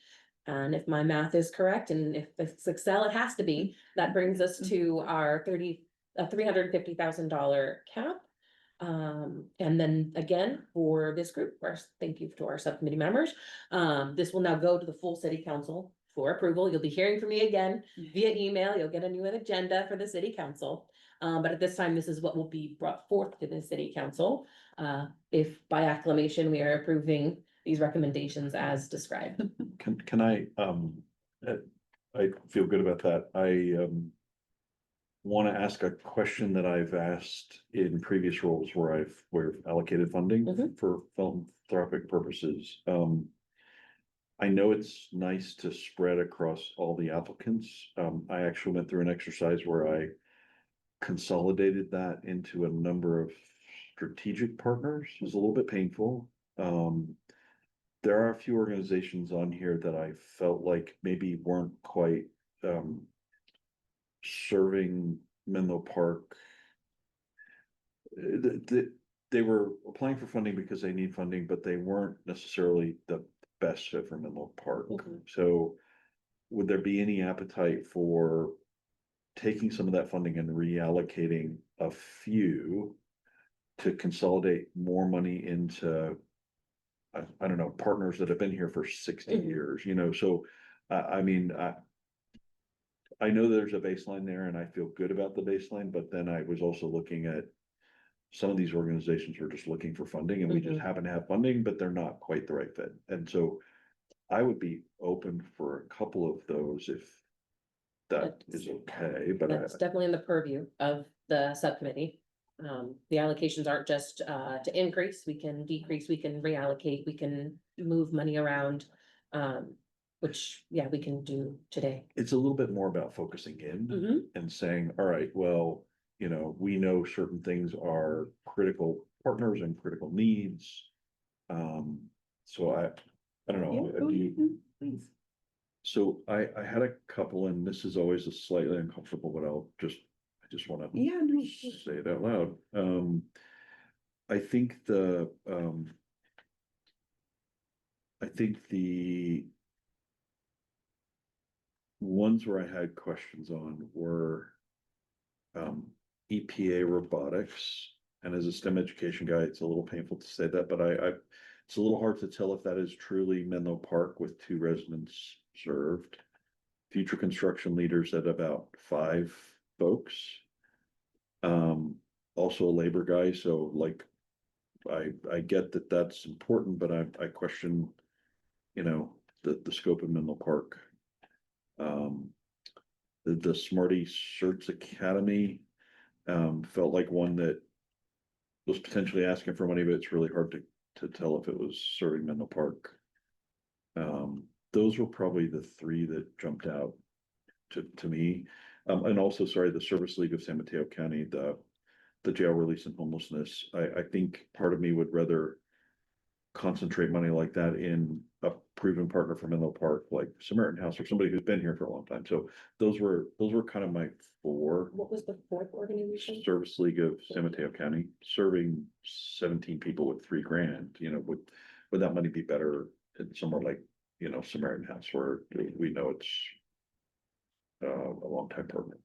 And if my math is correct, and if it's Excel, it has to be, that brings us to our $350,000 cap. And then again, for this group, first, thank you to our subcommittee members. This will now go to the full city council for approval. You'll be hearing from me again via email. You'll get a new agenda for the city council. But at this time, this is what will be brought forth to the city council. If by acclamation, we are approving these recommendations as described. Can I feel good about that. I want to ask a question that I've asked in previous roles where we've allocated funding for philanthropic purposes. I know it's nice to spread across all the applicants. I actually went through an exercise where I consolidated that into a number of strategic partners. It was a little bit painful. There are a few organizations on here that I felt like maybe weren't quite serving Menlo Park. They were applying for funding because they need funding, but they weren't necessarily the best fit for Menlo Park. So would there be any appetite for taking some of that funding and reallocating a few to consolidate more money into, I don't know, partners that have been here for 60 years, so I mean, I know there's a baseline there and I feel good about the baseline, but then I was also looking at some of these organizations were just looking for funding and we just happen to have funding, but they're not quite the right fit. And so I would be open for a couple of those if that is okay, but That's definitely in the purview of the subcommittee. The allocations aren't just to increase, we can decrease, we can reallocate, we can move money around. Which, yeah, we can do today. It's a little bit more about focusing in and saying, all right, well, we know certain things are critical partners and critical needs. So I don't know. Yeah, go ahead, please. So I had a couple, and this is always a slightly uncomfortable, but I just wanna Yeah, no, say it out loud. I think I think the ones where I had questions on were EPA robotics. And as a STEM education guy, it's a little painful to say that, but it's a little hard to tell if that is truly Menlo Park with 2 residents served. Future construction leaders at about 5 folks. Also a labor guy, so like, I get that that's important, but I question, the scope of Menlo Park. The Smarty Shirts Academy, felt like one that was potentially asking for money, but it's really hard to tell if it was serving Menlo Park. Those were probably the 3 that jumped out to me. And also, sorry, the Service League of San Mateo County, the jail release and homelessness. I think part of me would rather concentrate money like that in a proven partner for Menlo Park, like Samaritan House, or somebody who's been here for a long time. So those were kind of my 4. What was the 4th organization? Service League of San Mateo County, serving 17 people with $3,000, would that money be better in somewhere like, Samaritan House, where we know it's a long time partner.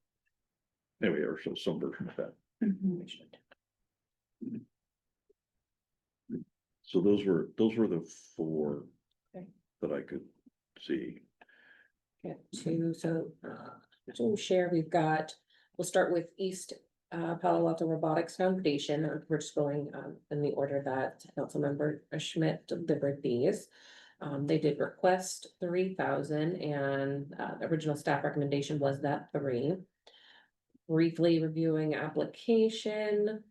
Anyway, or some version of that. So those were the 4 Okay. that I could see. Okay, to share, we'll start with East Palo Alto Robotics Foundation, or we're just going in the order that Councilmember Schmidt delivered these. They did request 3,000, and the original staff recommendation was that 3. Briefly reviewing application,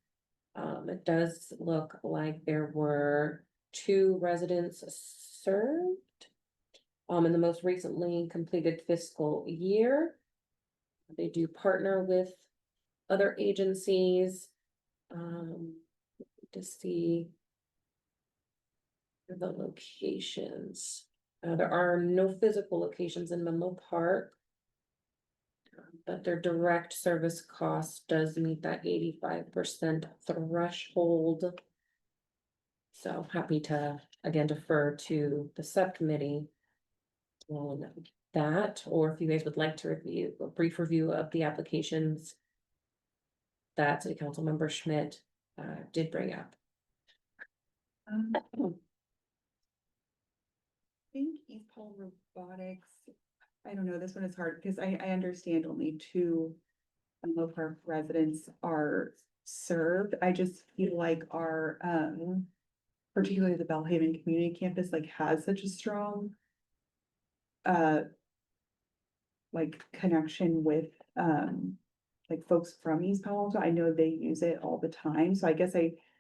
it does look like there were 2 residents served in the most recently completed fiscal year. They do partner with other agencies to see the locations. There are no physical locations in Menlo Park, but their direct service cost does meet that 85% threshold. So happy to again defer to the subcommittee on that, or if you guys would like to review a brief review of the applications that City Council Member Schmidt did bring up. I think East Palo Robotics, I don't know, this one is hard because I understand only 2 Menlo Park residents are served. I just feel like our, particularly the Belhaven Community Campus, like has such a strong like connection with like folks from East Palo Alto. I know they use it all the time. So I guess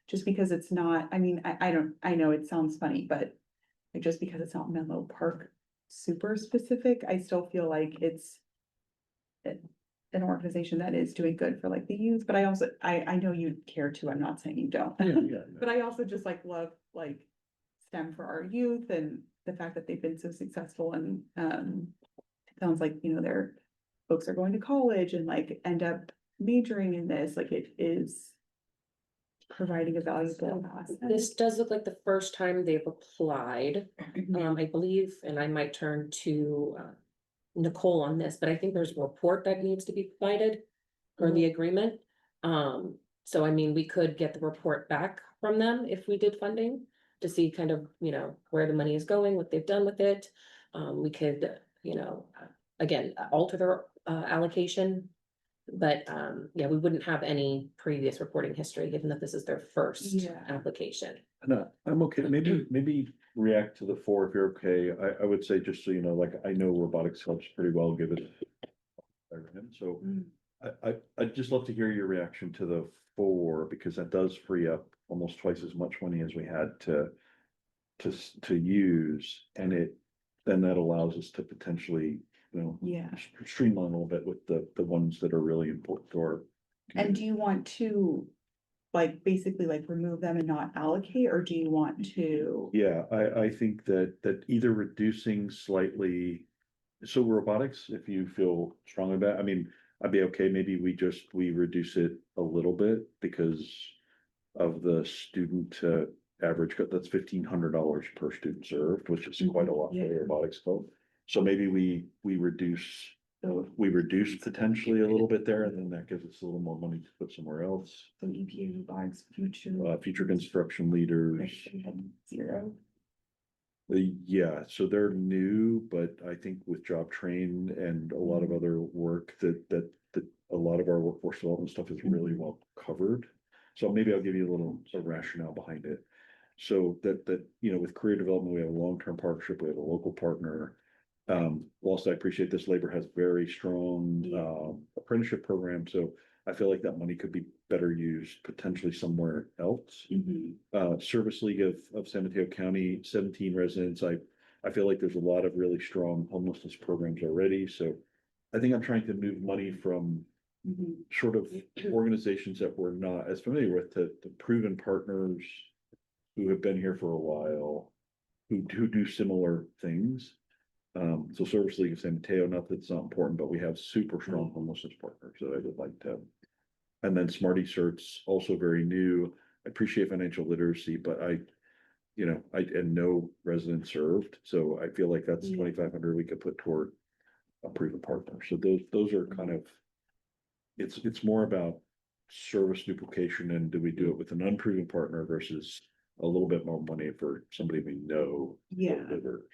just because it's not, I mean, I know it sounds funny, but like just because it's not Menlo Park super specific, I still feel like it's an organization that is doing good for like the youth. But I also, I know you care too. I'm not saying you don't. Yeah. But I also just like love like STEM for our youth, and the fact that they've been so successful, and it sounds like, their folks are going to college and like end up majoring in this, like it is providing a valuable asset. This does look like the first time they've applied, I believe, and I might turn to Nicole on this, but I think there's a report that needs to be provided for the agreement. So I mean, we could get the report back from them if we did funding to see kind of, where the money is going, what they've done with it. We could, again, alter their allocation. But yeah, we wouldn't have any previous reporting history, given that this is their first application. No, I'm okay. Maybe react to the 4 if you're okay. I would say, just so you know, like, I know robotics helps pretty well given. So I'd just love to hear your reaction to the 4, because that does free up almost twice as much money as we had to use, and then that allows us to potentially, streamline a little bit with the ones that are really important to our. And do you want to like basically like remove them and not allocate, or do you want to? Yeah, I think that either reducing slightly, so robotics, if you feel strongly about, I mean, I'd be okay, maybe we reduce it a little bit because of the student average, that's $1,500 per student served, which is quite a lot for the robotics club. So maybe we reduce potentially a little bit there, and then that gives us a little more money to put somewhere else. So EPA robotics future. Future construction leaders. Zero. Yeah, so they're new, but I think with job train and a lot of other work that a lot of our workforce development stuff is really well covered. So maybe I'll give you a rationale behind it. So that, you know, with career development, we have a long-term partnership, we have a local partner. Whilst I appreciate this, labor has very strong apprenticeship program, so I feel like that money could be better used potentially somewhere else. Service League of San Mateo County, 17 residents. I feel like there's a lot of really strong homelessness programs already, so I think I'm trying to move money from sort of organizations that we're not as familiar with to proven partners who have been here for a while, who do similar things. So Service League of San Mateo, not that it's not important, but we have super strong homelessness partners that I would like to. And then Smarty Certs, also very new. I appreciate financial literacy, but and no residents served. So I feel like that's 2,500 we could put toward a proven partner. So those are kind of, it's more about service duplication, and do we do it with an unproven partner versus a little bit more money for somebody we know. Delivers.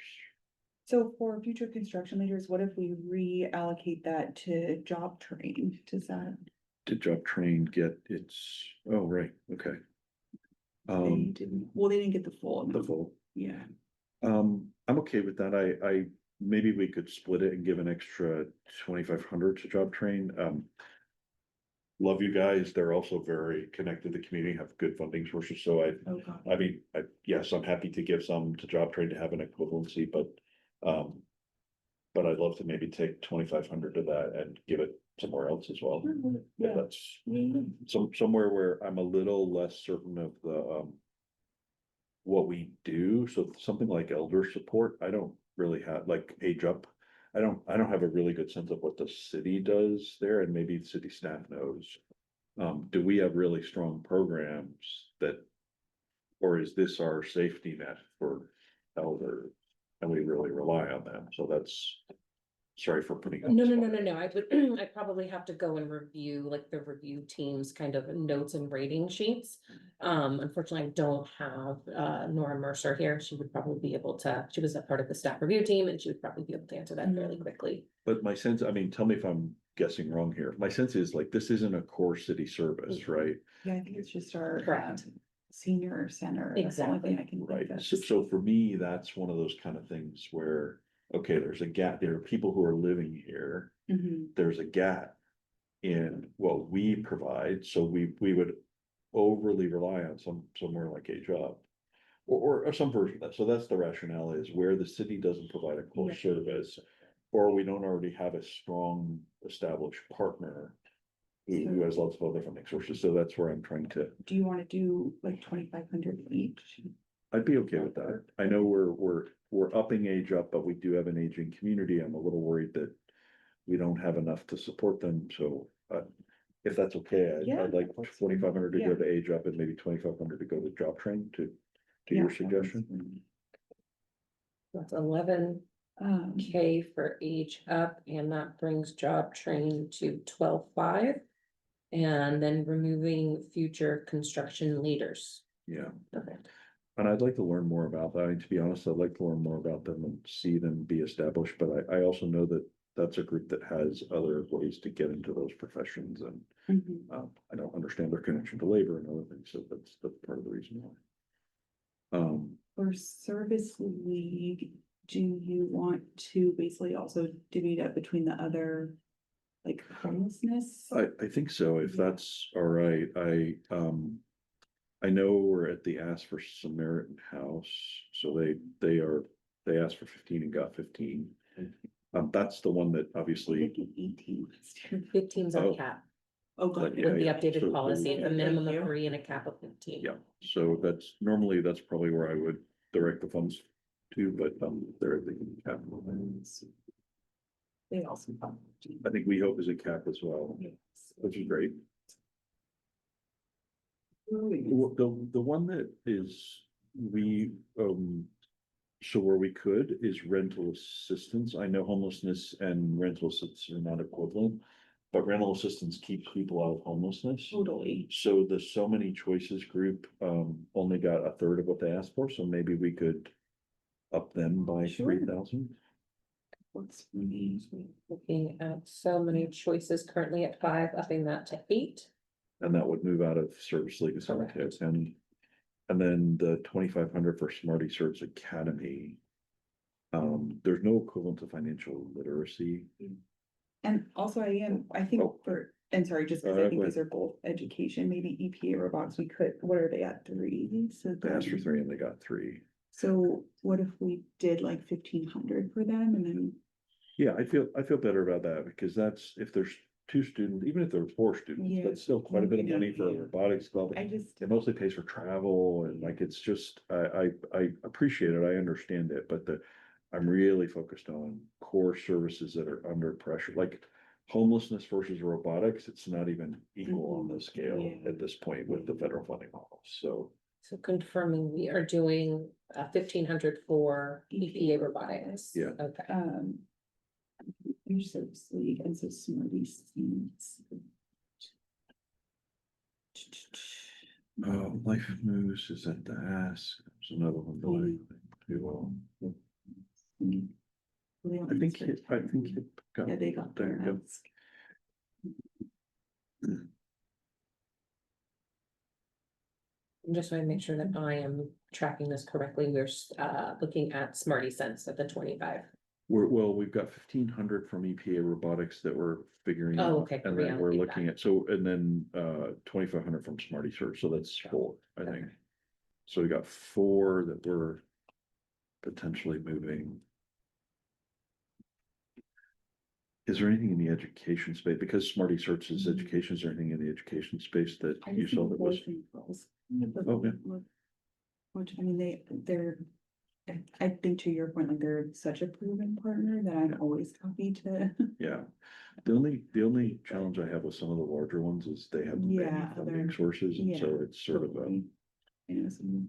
So for future construction leaders, what if we reallocate that to job train? Does that? Did job train get its, oh, right, okay. They didn't get the full amount. Yeah. I'm okay with that. I maybe we could split it and give an extra 2,500 to job train. Love you guys. They're also very connected to the community, have good funding sources. So yes, I'm happy to give some to job train to have an equivalency, but I'd love to maybe take 2,500 of that and give it somewhere else as well. If that's somewhere where I'm a little less certain of the what we do. So something like elder support, I don't really have, like age up. I don't have a really good sense of what the city does there, and maybe the city staff knows. Do we have really strong programs or is this our safety net for elders? And we really rely on them. So that's, sorry for putting. No. I'd probably have to go and review like the review team's kind of notes and rating sheets. Unfortunately, I don't have Nora Mercer here. She would probably be able to, she was a part of the staff review team, and she would probably be able to answer that fairly quickly. But my sense, I mean, tell me if I'm guessing wrong here. My sense is like, this isn't a core city service, right? Yeah, I think it's just our Correct. Senior center. That's the only thing I can think of. So for me, that's one of those kind of things where, okay, there's a gap. There are people who are living here. There's a gap in what we provide. So we would overly rely on somewhere like a job or some version of that. So that's the rationale, is where the city doesn't provide a core service, or we don't already have a strong established partner who has lots of other funding sources. So that's where I'm trying to. Do you want to do like 2,500 each? I'd be okay with that. I know we're upping age up, but we do have an aging community. I'm a little worried that we don't have enough to support them. So if that's okay, I'd like 2,500 to go to age up and maybe 2,500 to go to job train to your suggestion. That's 11K for age up, and that brings job train to 12,500. And then removing future construction leaders. Yeah. Okay. And I'd like to learn more about that. I mean, to be honest, I'd like to learn more about them and see them be established, but I also know that that's a group that has other ways to get into those professions, and I don't understand their connection to labor and other things, so that's part of the reason why. For Service League, do you want to basically also divvy it up between the other, like homelessness? I think so, if that's all right. I know we're at the ask for Samaritan House, so they asked for 15 and got 15. That's the one that obviously 18. 15's our cap. Oh, But God. yeah, with the yeah, updated so- policy, it's a Thank minimum you. of 3 and a cap of 15. Yeah, so that's normally, that's probably where I would direct the funds to, but they're the capital. They also. I think we hope is a cap as well, which is great. The one that is, we, so where we could is rental assistance. I know homelessness and rental assistance are not equivalent, but rental assistance keeps people out of homelessness. Totally. So the So Many Choices group, only got a third of what they asked for, so maybe we could up them by Sure. 3,000. What's really Looking at So Many Choices, currently at 5, upping that to 8. And that would move out of Service League of San Mateo County. And then the 2,500 for Smarty Certs Academy. There's no equivalent to financial literacy. And also I think Oh. and sorry, just because Go I think these ahead. are both education, maybe EPA robots, we could, what are they at 3? So They asked for then- 3 and they got 3. So what if we did like 1,500 for them and then? Yeah, I feel better about that because that's, if there's 2 students, even if there's 4 students, Yeah. that's still quite a bit of money for a Yeah. robotics club. I just, It mostly pays for travel and like, it's just, I appreciate it, I understand it, but I'm really focused on core services that are under pressure, like homelessness versus robotics, it's not even equal on the scale Yeah. at this point with the federal funding model, so. So confirming we are doing 1,500 for EPA robotics. Yeah. Okay. Your service league and so Smarty Seeds. Life Moves is at the ask, there's another one that I do, I think it got. Yeah, they got there, their yep. ask. Just want to make sure that I am tracking this correctly. We're looking at Smarty Sense at the 25. We've got 1,500 from EPA robotics that we're figuring Oh, out. okay, And then we're reallocate looking at, and then 2,500 from Smarty Search, so that's 4, I think. So we got 4 that we're potentially moving. Is there anything in the education space, because Smarty Search is education, is there anything in the education space that I you just saw think that was? boys and girls. Oh, yeah. Which, I mean, they're, I think to your point, like they're such a proven partner that I'm always happy to. Yeah, the only challenge I have with some of the larger ones is they have many Yeah, funding they're- sources, and so yeah, it's sort of a. totally. You know, some-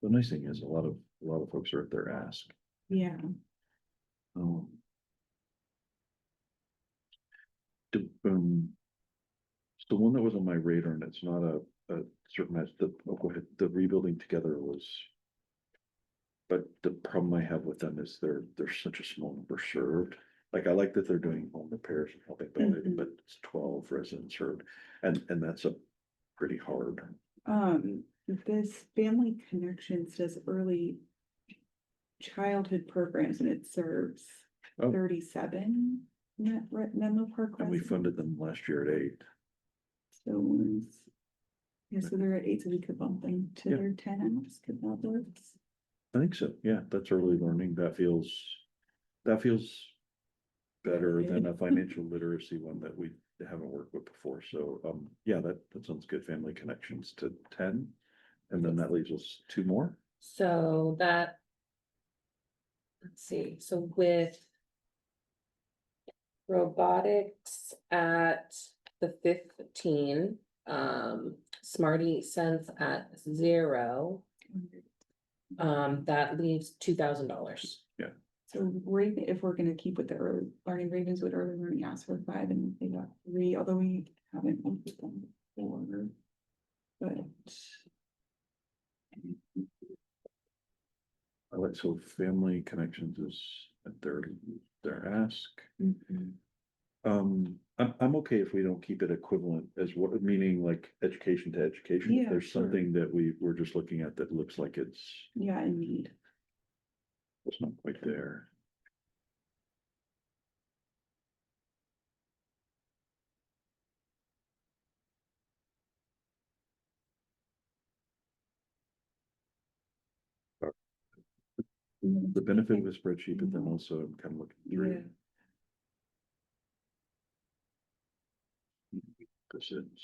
The nice thing is a lot of folks are at their ask. Yeah, Um. It's the one that was on my radar, and it's not a certain match, go ahead, the Rebuilding Together was. But the problem I have with them is they're such a small number served. Like, I like that they're doing home repairs and helping building, Mhm. but it's 12 residents served, and that's a pretty hard. this Family Connections does early childhood programs and it serves Oh. 37 Menlo Park. And we residents. funded them last year at 8. So yeah, so they're at 8, so we could bump them to Yeah. their 10 hours, could that work? I think so, yeah, that's early learning, that feels better than a financial literacy one that we haven't worked with before, so, yeah, that sounds good, Family Connections to 10. And then that leaves us 2 more. So that. Let's see, so with. Robotics at the 15, Smarty Sense at 0. That leaves $2,000. So Raven, if we're gonna keep with the early learning, Ravenswood early learning asked for 5 and they got 3, although we haven't worked with them before. But. I like, so Family Connections is at their ask. Mhm. I'm okay if we don't keep it equivalent as what, meaning like education to education. If Yeah, there's sure. something that we're just looking at that looks like it's Yeah, indeed. not quite there. the benefit of a spreadsheet, but then also I'm kind of looking through. Yeah. Percents.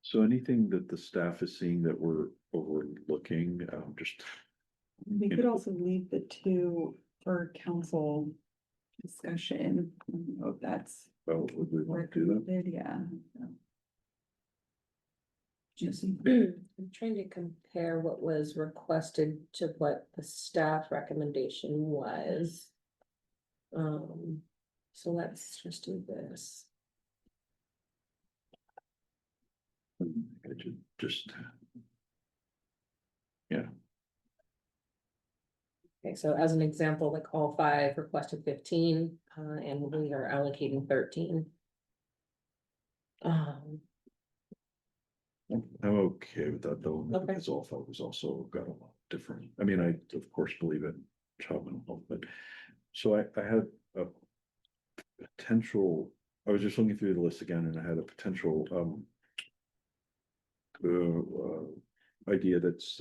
So anything that the staff is seeing that we're overlooking, just. We could also leave the two for council discussion. I don't know if that's Well, would we want to do that? recommended, yeah. I'm trying to compare what was requested to what the staff recommendation was. So let's just do this. I should just. Yeah, Okay, so as an example, like all five requested 15, and we are allocating 13. I'm okay with that though, Okay. because all five was also got a lot different. I mean, I of course believe in child mental health, but so I had a potential. I was just looking through the list again, and I had a potential idea that's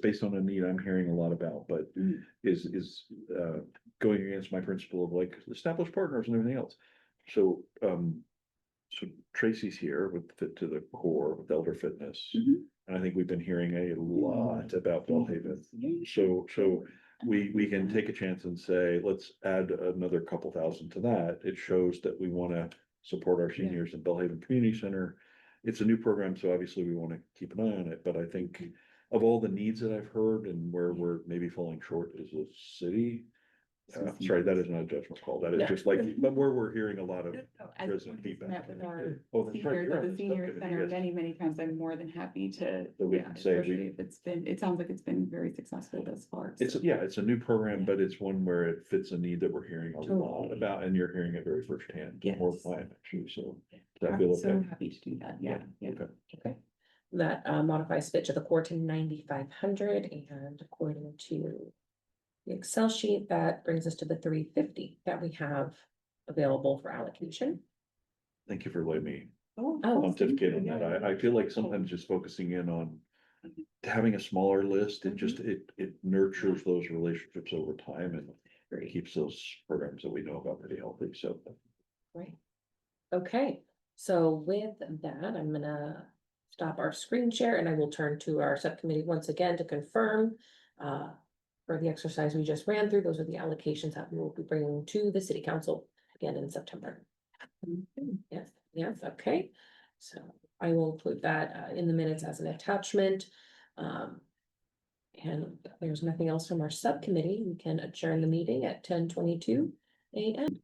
based on a need I'm hearing a lot about, but is going against my principle of like established partners and everything else. So so Tracy's here with Fit to the Core with Elder Fitness. And I think we've been hearing a lot about Bellhaven. So we can take a chance and say, let's add another couple thousand to that. It shows that we want to support our seniors in Bellhaven Community Center. It's a new program, so obviously we want to keep an eye on it, but I think of all the needs that I've heard and where we're maybe falling short as a city. Sorry, that is not a judgment call. That is just like, but where we're hearing a lot of As resident we've met feedback. with our Oh, that's right. seniors you're at on the senior subcommittee, center yes. many times, I'm more than happy to, So we yeah, can say we- especially if it's been, it sounds like it's been very successful thus far. It's, so. yeah, it's a new program, but it's one where it fits a need that we're hearing a lot Totally. about, and you're hearing it very firsthand, more Yes. than I am actually, so. Does that I'm feel so okay? happy to do that, yeah. Okay. Okay. That modifies Fit to the Core to 9,500, and according to the Excel sheet, that brings us to the 350 that we have available for allocation. Thank you for letting me Oh, pontificate on that. I feel like sometimes just focusing in on having a smaller list, it just, it nurtures those relationships over time and keeps those programs that we know about pretty healthy, so. Right. Okay, so with that, I'm gonna stop our screen share and I will turn to our subcommittee once again to confirm. For the exercise we just ran through, those are the allocations that we will be bringing to the city council again in September. Yes, okay. So I will include that in the minutes as an attachment. And if there's nothing else from our subcommittee, we can adjourn the meeting at 10:22 a.m.